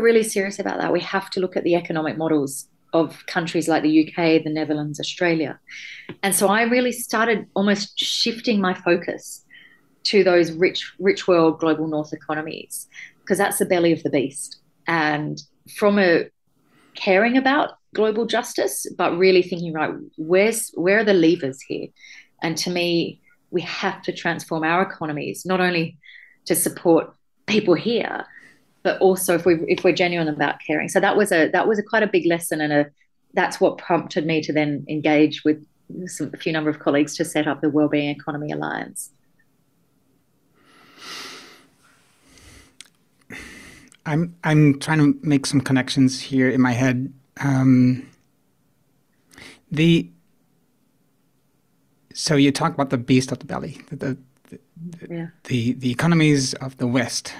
[SPEAKER 2] really serious about that, we have to look at the economic models of countries like the UK, the Netherlands, Australia. And so I really started almost shifting my focus to those rich world global north economies, because that's the belly of the beast. And from a caring about global justice, but really thinking, right, where are the levers here? And to me, we have to transform our economies, not only to support people here, but also if we're genuine about caring. So that was quite a big lesson, and that's what prompted me to then engage with a few number of colleagues to set up the Wellbeing Economy Alliance.
[SPEAKER 1] I'm trying to make some connections here in my head. So you talk about the beast of the belly, the economies of the West,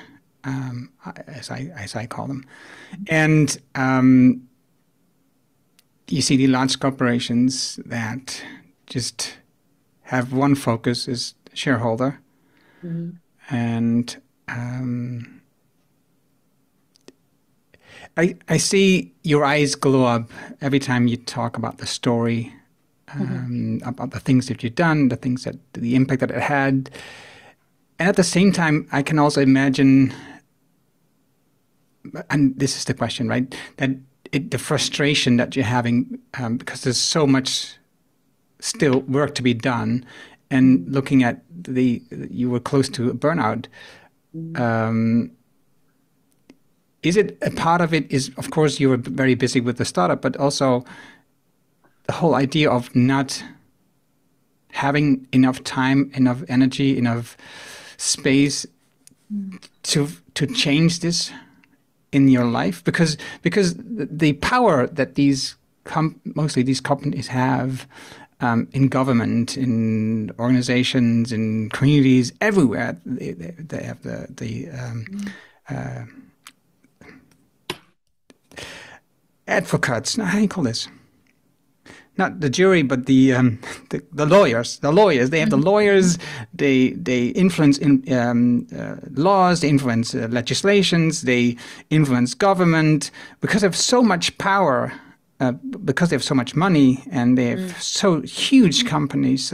[SPEAKER 1] as I call them, and you see the large corporations that just have one focus is shareholder, and I see your eyes glow up every time you talk about the story, about the things that you've done, the impact that it had. And at the same time, I can also imagine, and this is the question, right, that the frustration that you're having because there's so much still work to be done, and looking at you were close to a burnout. Is it a part of it is, of course, you were very busy with the startup, but also the whole idea of not having enough time, enough energy, enough space to change this in your life? Because the power that mostly these companies have in government, in organizations, in communities, everywhere, they have the advocates. How do you call this? Not the jury, but the lawyers. The lawyers. They have the lawyers. They influence laws. They influence legislations. They influence government because they have so much power. Because they have so much money and they have so huge companies.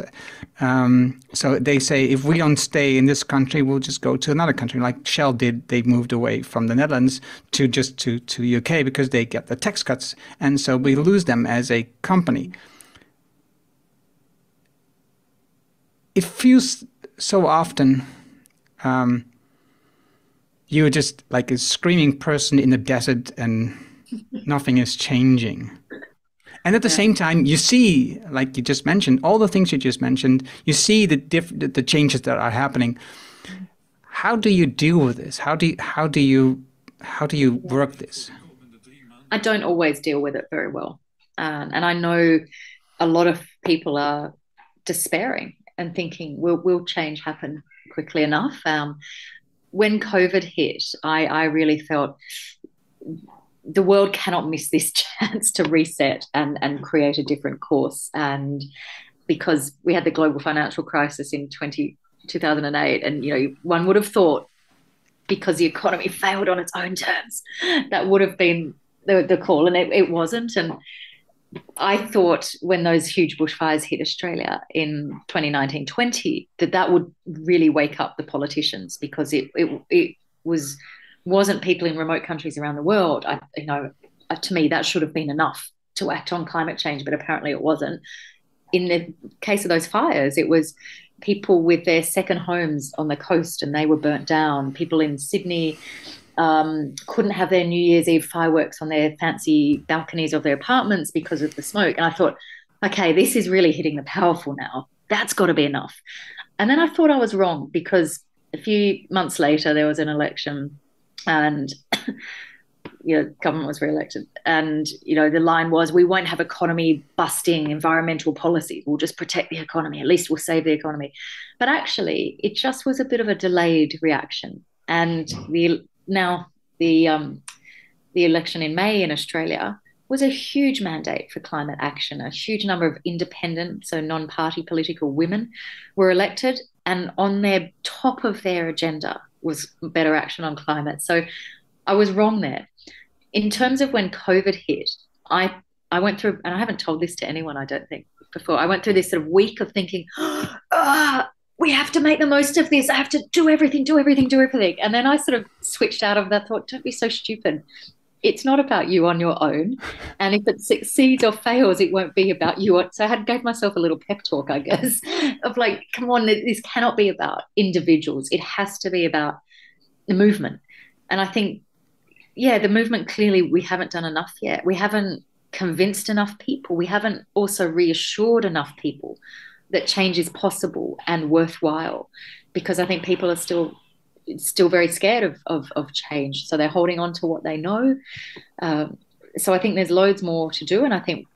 [SPEAKER 1] So they say, if we don't stay in this country, we'll just go to another country, like Shell did. They moved away from the Netherlands to UK because they get the tax cuts. And so we lose them as a company. It feels so often you're just like a screaming person in the desert and nothing is changing. And at the same time, you see, like you just mentioned, all the things you just mentioned, you see the changes that are happening. How do you deal with this? How do you work this?
[SPEAKER 2] I don't always deal with it very well. And I know a lot of people are despairing and thinking, will change happen quickly enough? When COVID hit, I really felt the world cannot miss this chance to reset and create a different course. And because we had the global financial crisis in 2008, and one would have thought, because the economy failed on its own terms, that would have been the call, and it wasn't. And I thought when those huge bushfires hit Australia in 2019-20 that would really wake up the politicians, because it wasn't people in remote countries around the world. To me, that should have been enough to act on climate change, but apparently it wasn't. In the case of those fires, it was people with their second homes on the coast and they were burnt down. People in Sydney couldn't have their New Year's Eve fireworks on their fancy balconies of their apartments because of the smoke. And I thought, okay, this is really hitting the powerful now. That's got to be enough. And then I thought I was wrong, because a few months later there was an election, and government was re-elected, and the line was, we won't have economy busting environmental policy, we'll just protect the economy, at least we'll save the economy. But actually it just was a bit of a delayed reaction. And now the election in May in Australia was a huge mandate for climate action. A huge number of independent, so non-party political women were elected, and on their top of their agenda was better action on climate. So I was wrong there. In terms of when COVID hit, I went through, and I haven't told this to anyone, I don't think, before. I went through this sort of week of thinking, we have to make the most of this. I have to do everything. And then I sort of switched out of that thought, don't be so stupid. It's not about you on your own. And if it succeeds or fails, it won't be about you. So I gave myself a little pep talk, I guess, of like, come on, this cannot be about individuals. It has to be about the movement. And I think, yeah, the movement, clearly we haven't done enough yet. We haven't convinced enough people. We haven't also reassured enough people that change is possible and worthwhile, because I think people are still very scared of change. So they're holding on to what they know. So I think there's loads more to do. And I think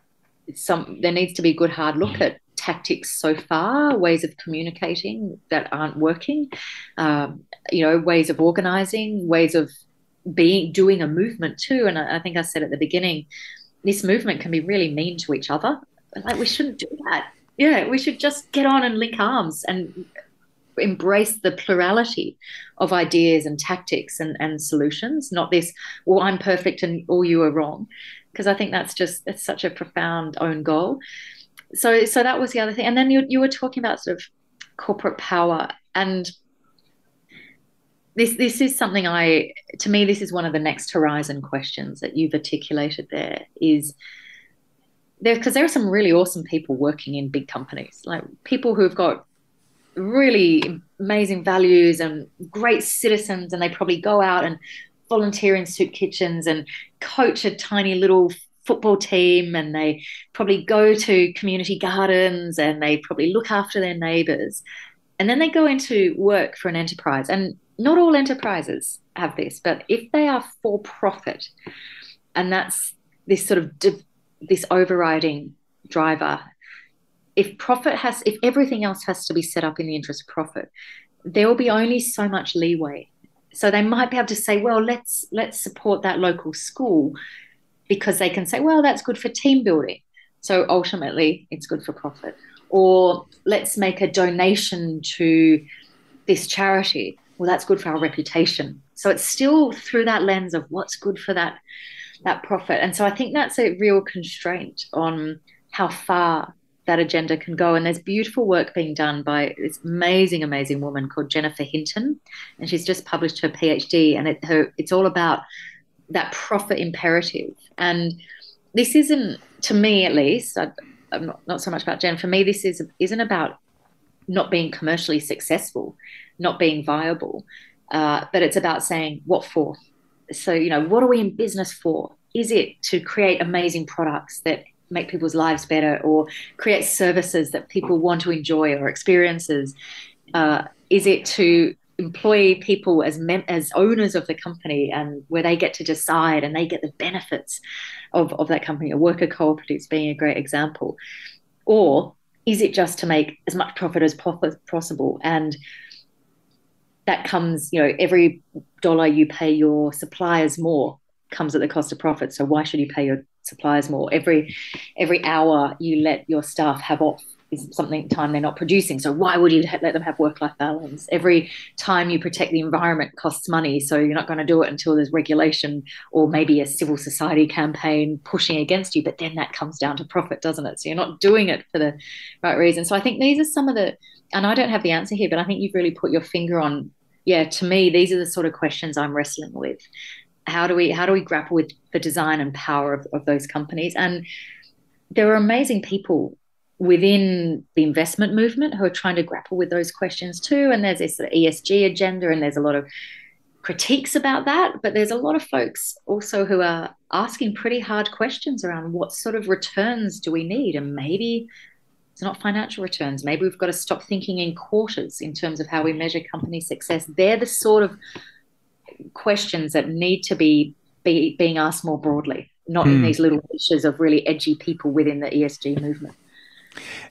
[SPEAKER 2] there needs to be a good hard look at tactics so far, ways of communicating that aren't working, ways of organizing, ways of doing a movement too. And I think I said at the beginning, this movement can be really mean to each other. Like, we shouldn't do that. Yeah, we should just get on and link arms and embrace the plurality of ideas and tactics and solutions, not this, well, I'm perfect and all you are wrong, because I think that's such a profound own goal. So that was the other thing. And then you were talking about sort of corporate power, and this is something to me, this is one of the next horizon questions that you've articulated there, is because there are some really awesome people working in big companies, like people who've got really amazing values and great citizens, and they probably go out and volunteer in soup kitchens and coach a tiny little football team, and they probably go to community gardens, and they probably look after their neighbours. And then they go into work for an enterprise, and not all enterprises have this, but if they are for profit, and that's this sort of this overriding driver, if everything else has to be set up in the interest of profit, there will be only so much leeway. So they might be able to say, well, let's support that local school, because they can say, well, that's good for team building. So ultimately it's good for profit. Or let's make a donation to this charity. Well, that's good for our reputation. So it's still through that lens of what's good for that profit. And so I think that's a real constraint on how far that agenda can go. And there's beautiful work being done by this amazing, amazing woman called Jennifer Hinton. And she's just published her PhD, and it's all about that profit imperative. And this isn't, to me at least, I'm not so much about Jen. For me, this isn't about not being commercially successful, not being viable, but it's about saying what for. So, what are we in business for? Is it to create amazing products that make people's lives better, or create services that people want to enjoy, or experiences? Is it to employ people as owners of the company, and where they get to decide and they get the benefits of that company? A worker cooperatives being a great example. Or is it just to make as much profit as possible? And that comes, every dollar you pay your suppliers more comes at the cost of profit. So why should you pay your suppliers more? Every hour you let your staff have off is time they're not producing. So why would you let them have work-life balance? Every time you protect the environment costs money. So you're not going to do it until there's regulation or maybe a civil society campaign pushing against you. But then that comes down to profit, doesn't it? So you're not doing it for the right reason. So I think these are some of the, and I don't have the answer here, but I think you've really put your finger on, to me, these are the sort of questions I'm wrestling with. How do we grapple with the design and power of those companies? And there are amazing people within the investment movement who are trying to grapple with those questions too. And there's this sort of ESG agenda, and there's a lot of critiques about that. But there's a lot of folks also who are asking pretty hard questions around what sort of returns do we need? And maybe it's not financial returns. Maybe we've got to stop thinking in quarters in terms of how we measure company success. They're the sort of questions that need to be being asked more broadly, not in these little niches of really edgy people within the ESG movement.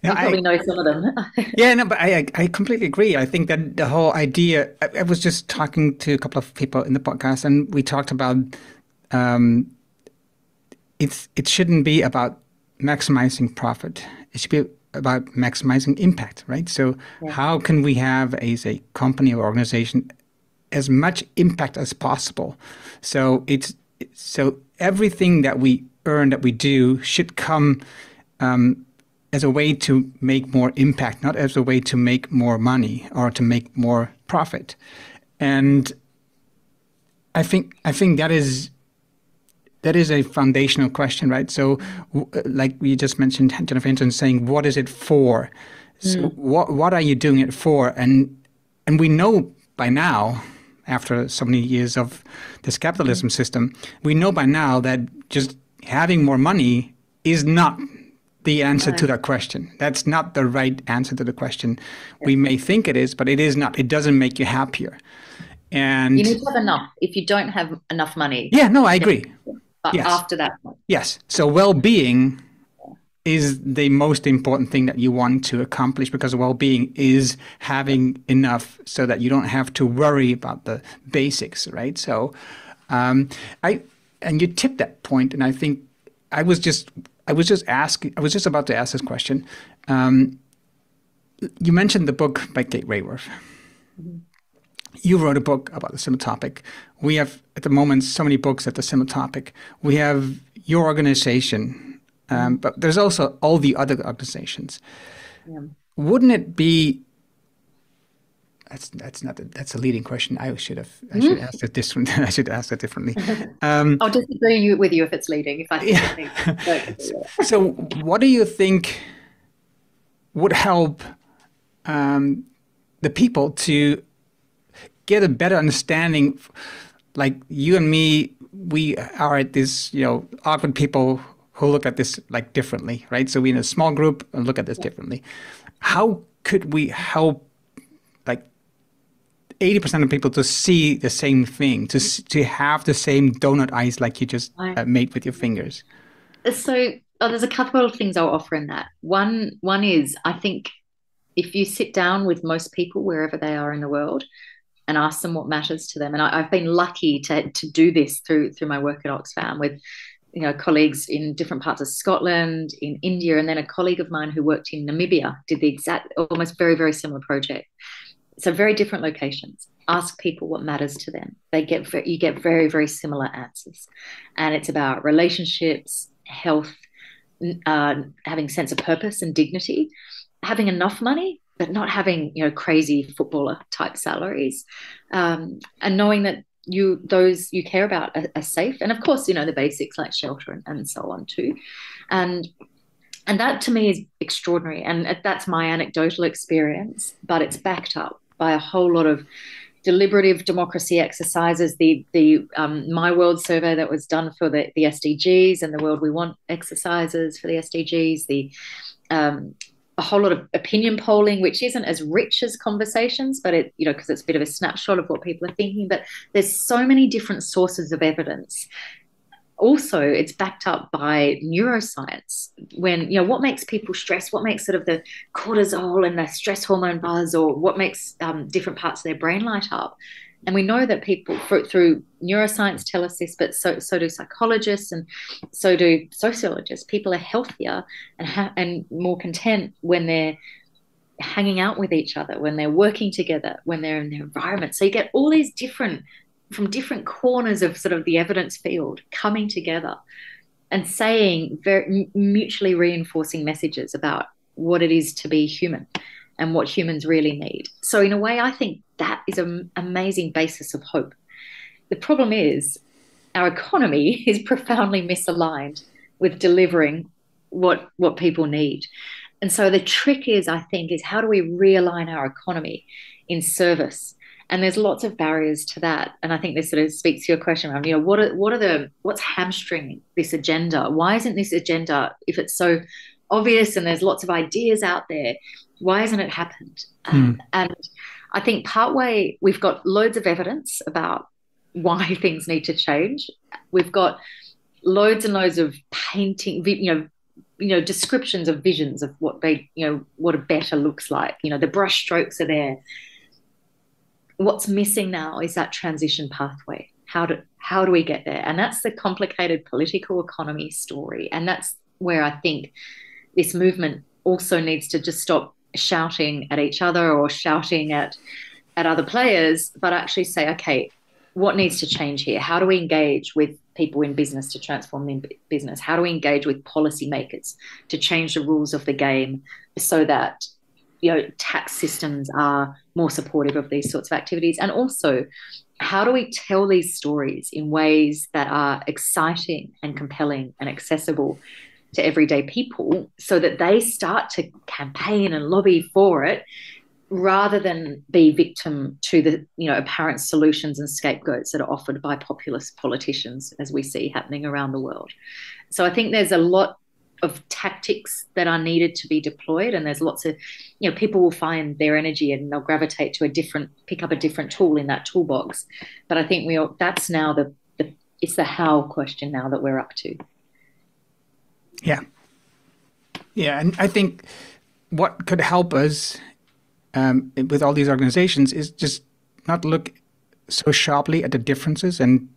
[SPEAKER 2] You probably know some of them.
[SPEAKER 1] Yeah, no, but I completely agree. I think that the whole idea, I was just talking to a couple of people in the podcast, and we talked about it shouldn't be about maximizing profit. It should be about maximizing impact, right? So how can we have as a company or organization as much impact as possible? So everything that we earn, that we do, should come as a way to make more impact, not as a way to make more money or to make more profit. And I think that is a foundational question, right? So, like we just mentioned, Jennifer Hinton saying, "What is it for?" So, what are you doing it for? And we know by now, after so many years of this capitalism system, we know by now that just having more money is not the answer to that question. That's not the right answer to the question. We may think it is, but it is not. It doesn't make you happier. And
[SPEAKER 2] you need to have enough. If you don't have enough money.
[SPEAKER 1] Yeah, no, I agree.
[SPEAKER 2] But after that point.
[SPEAKER 1] Yes. So well-being is the most important thing that you want to accomplish, because well-being is having enough so that you don't have to worry about the basics, right? So and you tipped that point, and I think I was just about to ask this question. You mentioned the book by Kate Raworth. Mm-hmm. You wrote a book about a similar topic. We have, at the moment, so many books at the similar topic. We have your organization, but there's also all the other organizations. Yeah. Wouldn't it be? That's a leading question. I should ask it differently. I should ask it differently.
[SPEAKER 2] I'll disagree with you if it's leading. If I think
[SPEAKER 1] So, what do you think would help the people to get a better understanding? Like you and me, we are at this, awkward people who look at this like differently, right? So we're in a small group and look at this differently. How could we help like 80% of people to see the same thing, to have the same donut eyes like you just made with your fingers?
[SPEAKER 2] So there's a couple of things I'll offer in that. One is, I think if you sit down with most people wherever they are in the world and ask them what matters to them. And I've been lucky to do this through my work at Oxfam with, colleagues in different parts of Scotland, in India, and then a colleague of mine who worked in Namibia did the exact, almost very, very similar project. So very different locations. Ask people what matters to them. You get very, very similar answers. And it's about relationships, health, having sense of purpose and dignity, having enough money, but not having, crazy footballer type salaries, and knowing that those you care about are safe. And of course, the basics like shelter and so on too. And that to me is extraordinary. And that's my anecdotal experience, but it's backed up by a whole lot of deliberative democracy exercises, the My World survey that was done for the SDGs and the World We Want exercises for the SDGs, a whole lot of opinion polling, which isn't as rich as conversations, but because it's a bit of a snapshot of what people are thinking, but there's so many different sources of evidence. Also, it's backed up by neuroscience. When, what makes people stress, what makes sort of the cortisol and the stress hormone buzz, or what makes different parts of their brain light up. And we know that people, through neuroscience, tell us this, but so do psychologists and so do sociologists. People are healthier and more content when they're hanging out with each other, when they're working together, when they're in their environment. So you get all these from different corners of sort of the evidence field coming together and saying very mutually reinforcing messages about what it is to be human and what humans really need. So in a way, I think that is an amazing basis of hope. The problem is our economy is profoundly misaligned with delivering what people need. And so the trick is, I think, is how do we realign our economy in service? And there's lots of barriers to that. And I think this sort of speaks to your question around, what's hamstringing this agenda? Why isn't this agenda, if it's so obvious and there's lots of ideas out there, why hasn't it happened? And I think partway we've got loads of evidence about why things need to change. We've got loads and loads of painting, descriptions of visions of what what a better looks like. The brush strokes are there. What's missing now is that transition pathway. How do we get there? And that's the complicated political economy story. And that's where I think this movement also needs to just stop shouting at each other or shouting at other players, but actually say, okay, what needs to change here? How do we engage with people in business to transform their business? How do we engage with policymakers to change the rules of the game so that tax systems are more supportive of these sorts of activities? And also, how do we tell these stories in ways that are exciting and compelling and accessible to everyday people so that they start to campaign and lobby for it, rather than be victim to the apparent solutions and scapegoats that are offered by populist politicians, as we see happening around the world. So I think there's a lot of tactics that are needed to be deployed, and there's lots of people will find their energy and they'll gravitate to pick up a different tool in that toolbox. But I think that's now it's the how question now that we're up to.
[SPEAKER 1] Yeah, and I think what could help us with all these organizations is just not look so sharply at the differences and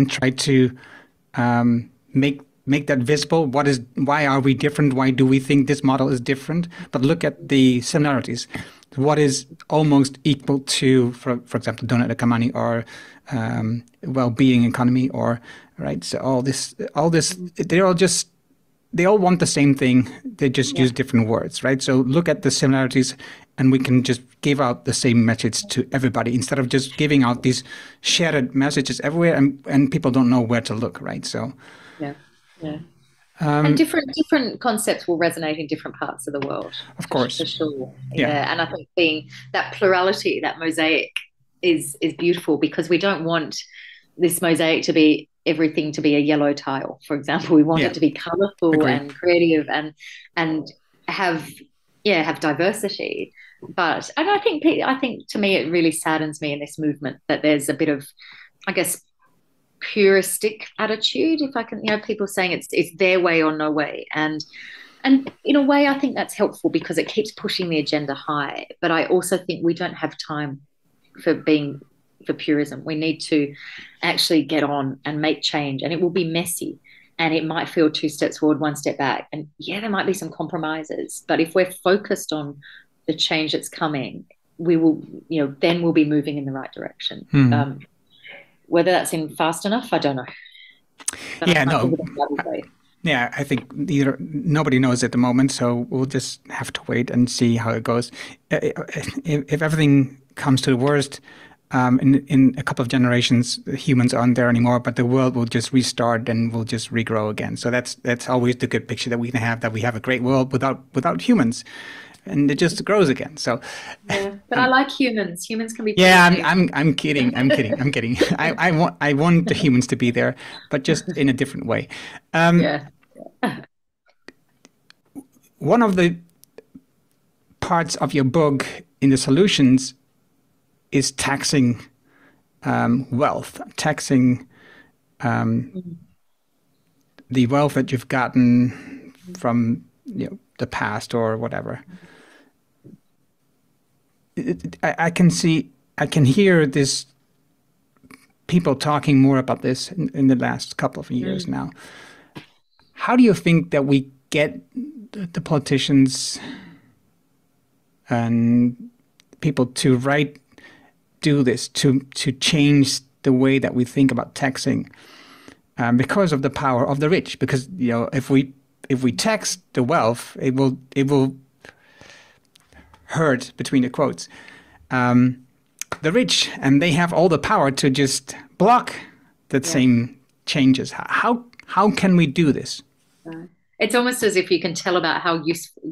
[SPEAKER 1] try to make that visible. Why are we different? Why do we think this model is different? But look at the similarities. What is almost equal to, for example, donut economy or well-being economy, or right? So all this, they all want the same thing. They just use different words, right? So look at the similarities, and we can just give out the same message to everybody instead of just giving out these shared messages everywhere, and people don't know where to look, right? So
[SPEAKER 2] yeah. And different concepts will resonate in different parts of the world.
[SPEAKER 1] Of course,
[SPEAKER 2] for sure. Yeah, and I think being that plurality, that mosaic, is beautiful, because we don't want this mosaic to be everything to be a yellow tile, for example. We want it to be colourful and creative and have diversity. But I think to me it really saddens me in this movement that there's a bit of, I guess, puristic attitude, if I can, people saying it's their way or no way, and in a way I think that's helpful because it keeps pushing the agenda high. But I also think we don't have time for purism. We need to actually get on and make change, and it will be messy, and it might feel 2 steps forward, 1 step back, and there might be some compromises. But if we're focused on the change that's coming, we will, then we'll be moving in the right direction. Whether that's in fast enough, I don't know. But
[SPEAKER 1] I think nobody knows at the moment, so we'll just have to wait and see how it goes. If everything comes to the worst, in a couple of generations, humans aren't there anymore, but the world will just restart and will just regrow again. So that's always the good picture that we can have, that we have a great world without humans, and it just grows again. So,
[SPEAKER 2] but I like humans. Humans can be.
[SPEAKER 1] Yeah, I'm kidding. I want the humans to be there, but just in a different way. One of the parts of your book in the solutions is taxing wealth, taxing the wealth that you've gotten from the past or whatever. I can hear this, people talking more about this in the last couple of years now. How do you think that we get the politicians and people to do this, to change the way that we think about taxing, because of the power of the rich? Because if we tax the wealth, it will hurt, between the quotes, the rich, and they have all the power to just block the same changes. How can we do this?
[SPEAKER 2] It's almost as if you can tell about how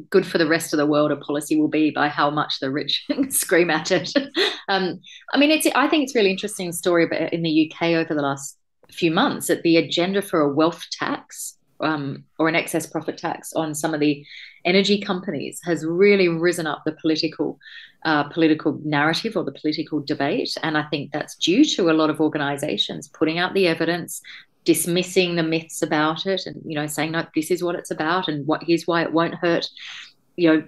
[SPEAKER 2] good for the rest of the world a policy will be by how much the rich scream at it. I think it's a really interesting story in the UK over the last few months, that the agenda for a wealth tax or an excess profit tax on some of the energy companies has really risen up the political narrative or the political debate. And I think that's due to a lot of organisations putting out the evidence, dismissing the myths about it, and saying, no, this is what it's about, and here's why it won't hurt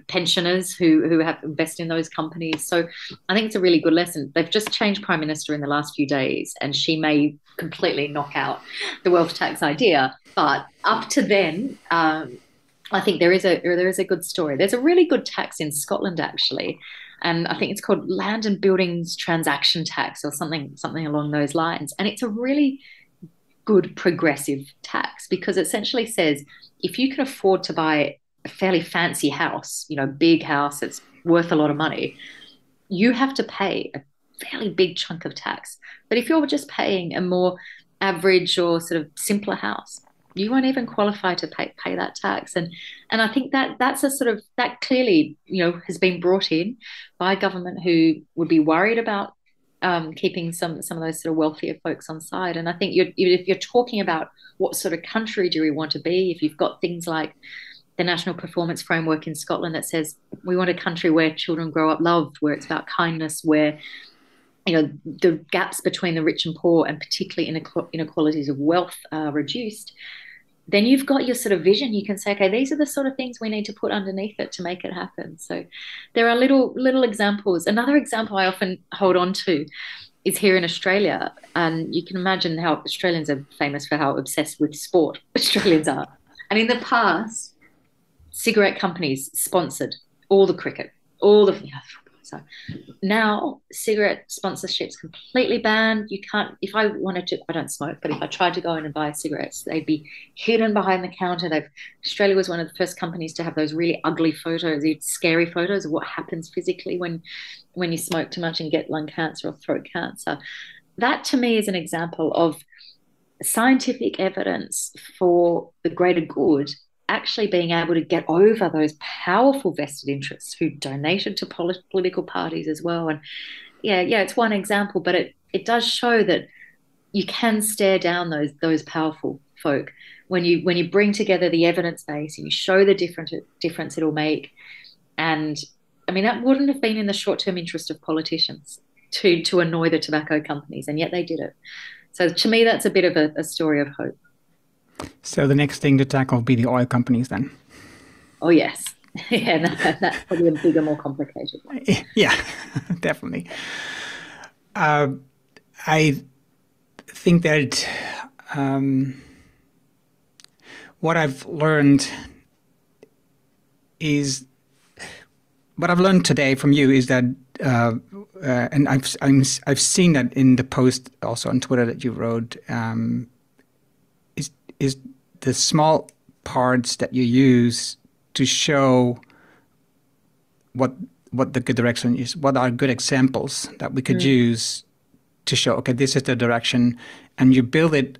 [SPEAKER 2] pensioners who have invested in those companies. So I think it's a really good lesson. They've just changed Prime Minister in the last few days, and she may completely knock out the wealth tax idea. But up to then, I think there is a good story. There's a really good tax in Scotland, actually, and I think it's called Land and Buildings Transaction Tax or something along those lines. And it's a really good progressive tax, because it essentially says if you can afford to buy a fairly fancy house, big house that's worth a lot of money, you have to pay a fairly big chunk of tax. But if you're just paying a more average or sort of simpler house, you won't even qualify to pay that tax. And I think that's a sort of, that clearly, has been brought in by government who would be worried about keeping some of those sort of wealthier folks on side. And I think if you're talking about what sort of country do we want to be, if you've got things like the National Performance Framework in Scotland that says we want a country where children grow up loved, where it's about kindness, where the gaps between the rich and poor, and particularly inequalities of wealth, are reduced, then you've got your sort of vision. You can say, okay, these are the sort of things we need to put underneath it to make it happen. So there are little examples. Another example I often hold on to is here in Australia, and you can imagine how Australians are famous for how obsessed with sport Australians are. And in the past, cigarette companies sponsored all the cricket, all the so now cigarette sponsorship's completely banned. You can't, if I wanted to, I don't smoke, but if I tried to go in and buy cigarettes, they'd be hidden behind the counter. Australia was one of the first companies to have those really ugly photos, scary photos of what happens physically when you smoke too much and get lung cancer or throat cancer. That to me is an example of scientific evidence for the greater good actually being able to get over those powerful vested interests who donated to political parties as well. And yeah, it's one example, but it does show that you can stare down those powerful folk when you bring together the evidence base and you show the difference it'll make. And I mean, that wouldn't have been in the short-term interest of politicians to annoy the tobacco companies, and yet they did it. So to me, that's a bit of a story of hope.
[SPEAKER 1] So the next thing to tackle will be the oil companies then?
[SPEAKER 2] Oh, yes. Yeah, that's probably a bigger, more complicated one.
[SPEAKER 1] Yeah, definitely. I think that what I've learned today from you is that, and I've seen that in the post also on Twitter that you wrote, is the small parts that you use to show what the good direction is. What are good examples that we could use to show, okay, this is the direction, and you build it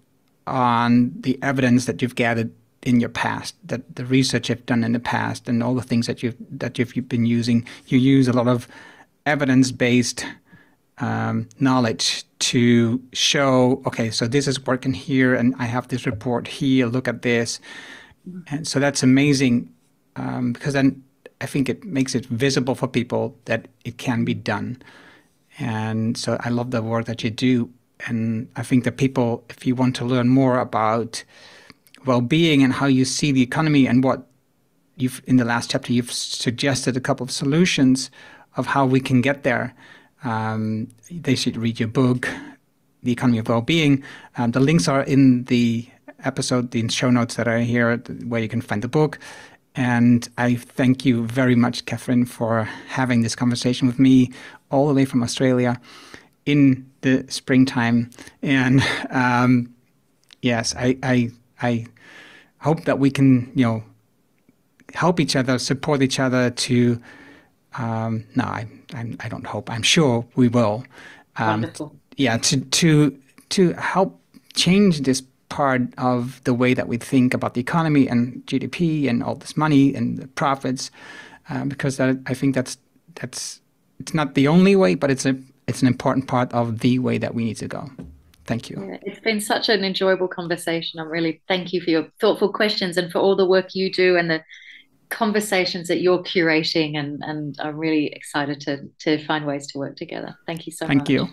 [SPEAKER 1] on the evidence that you've gathered in your past, that the research you've done in the past, and all the things that you've been using. You use a lot of evidence-based knowledge to show, okay, so this is working here, and I have this report here, look at this. And so that's amazing, because then I think it makes it visible for people that it can be done. And so I love the work that you do. And I think that people, if you want to learn more about well-being and how you see the economy, and what in the last chapter, you've suggested a couple of solutions of how we can get there. They should read your book, The Economy of Wellbeing. The links are in the episode, the show notes that are here, where you can find the book. And I thank you very much, Katherine, for having this conversation with me all the way from Australia in the springtime. And yes, I hope that we can, help each other, support each other to. No, I don't hope. I'm sure we will.
[SPEAKER 2] Wonderful.
[SPEAKER 1] Yeah, to help change this part of the way that we think about the economy and GDP and all this money and the profits, because I think that's it's not the only way, but it's an important part of the way that we need to go. Thank you.
[SPEAKER 2] Yeah, it's been such an enjoyable conversation. I really thank you for your thoughtful questions and for all the work you do and the conversations that you're curating, and I'm really excited to find ways to work together. Thank you so much.
[SPEAKER 1] Thank you.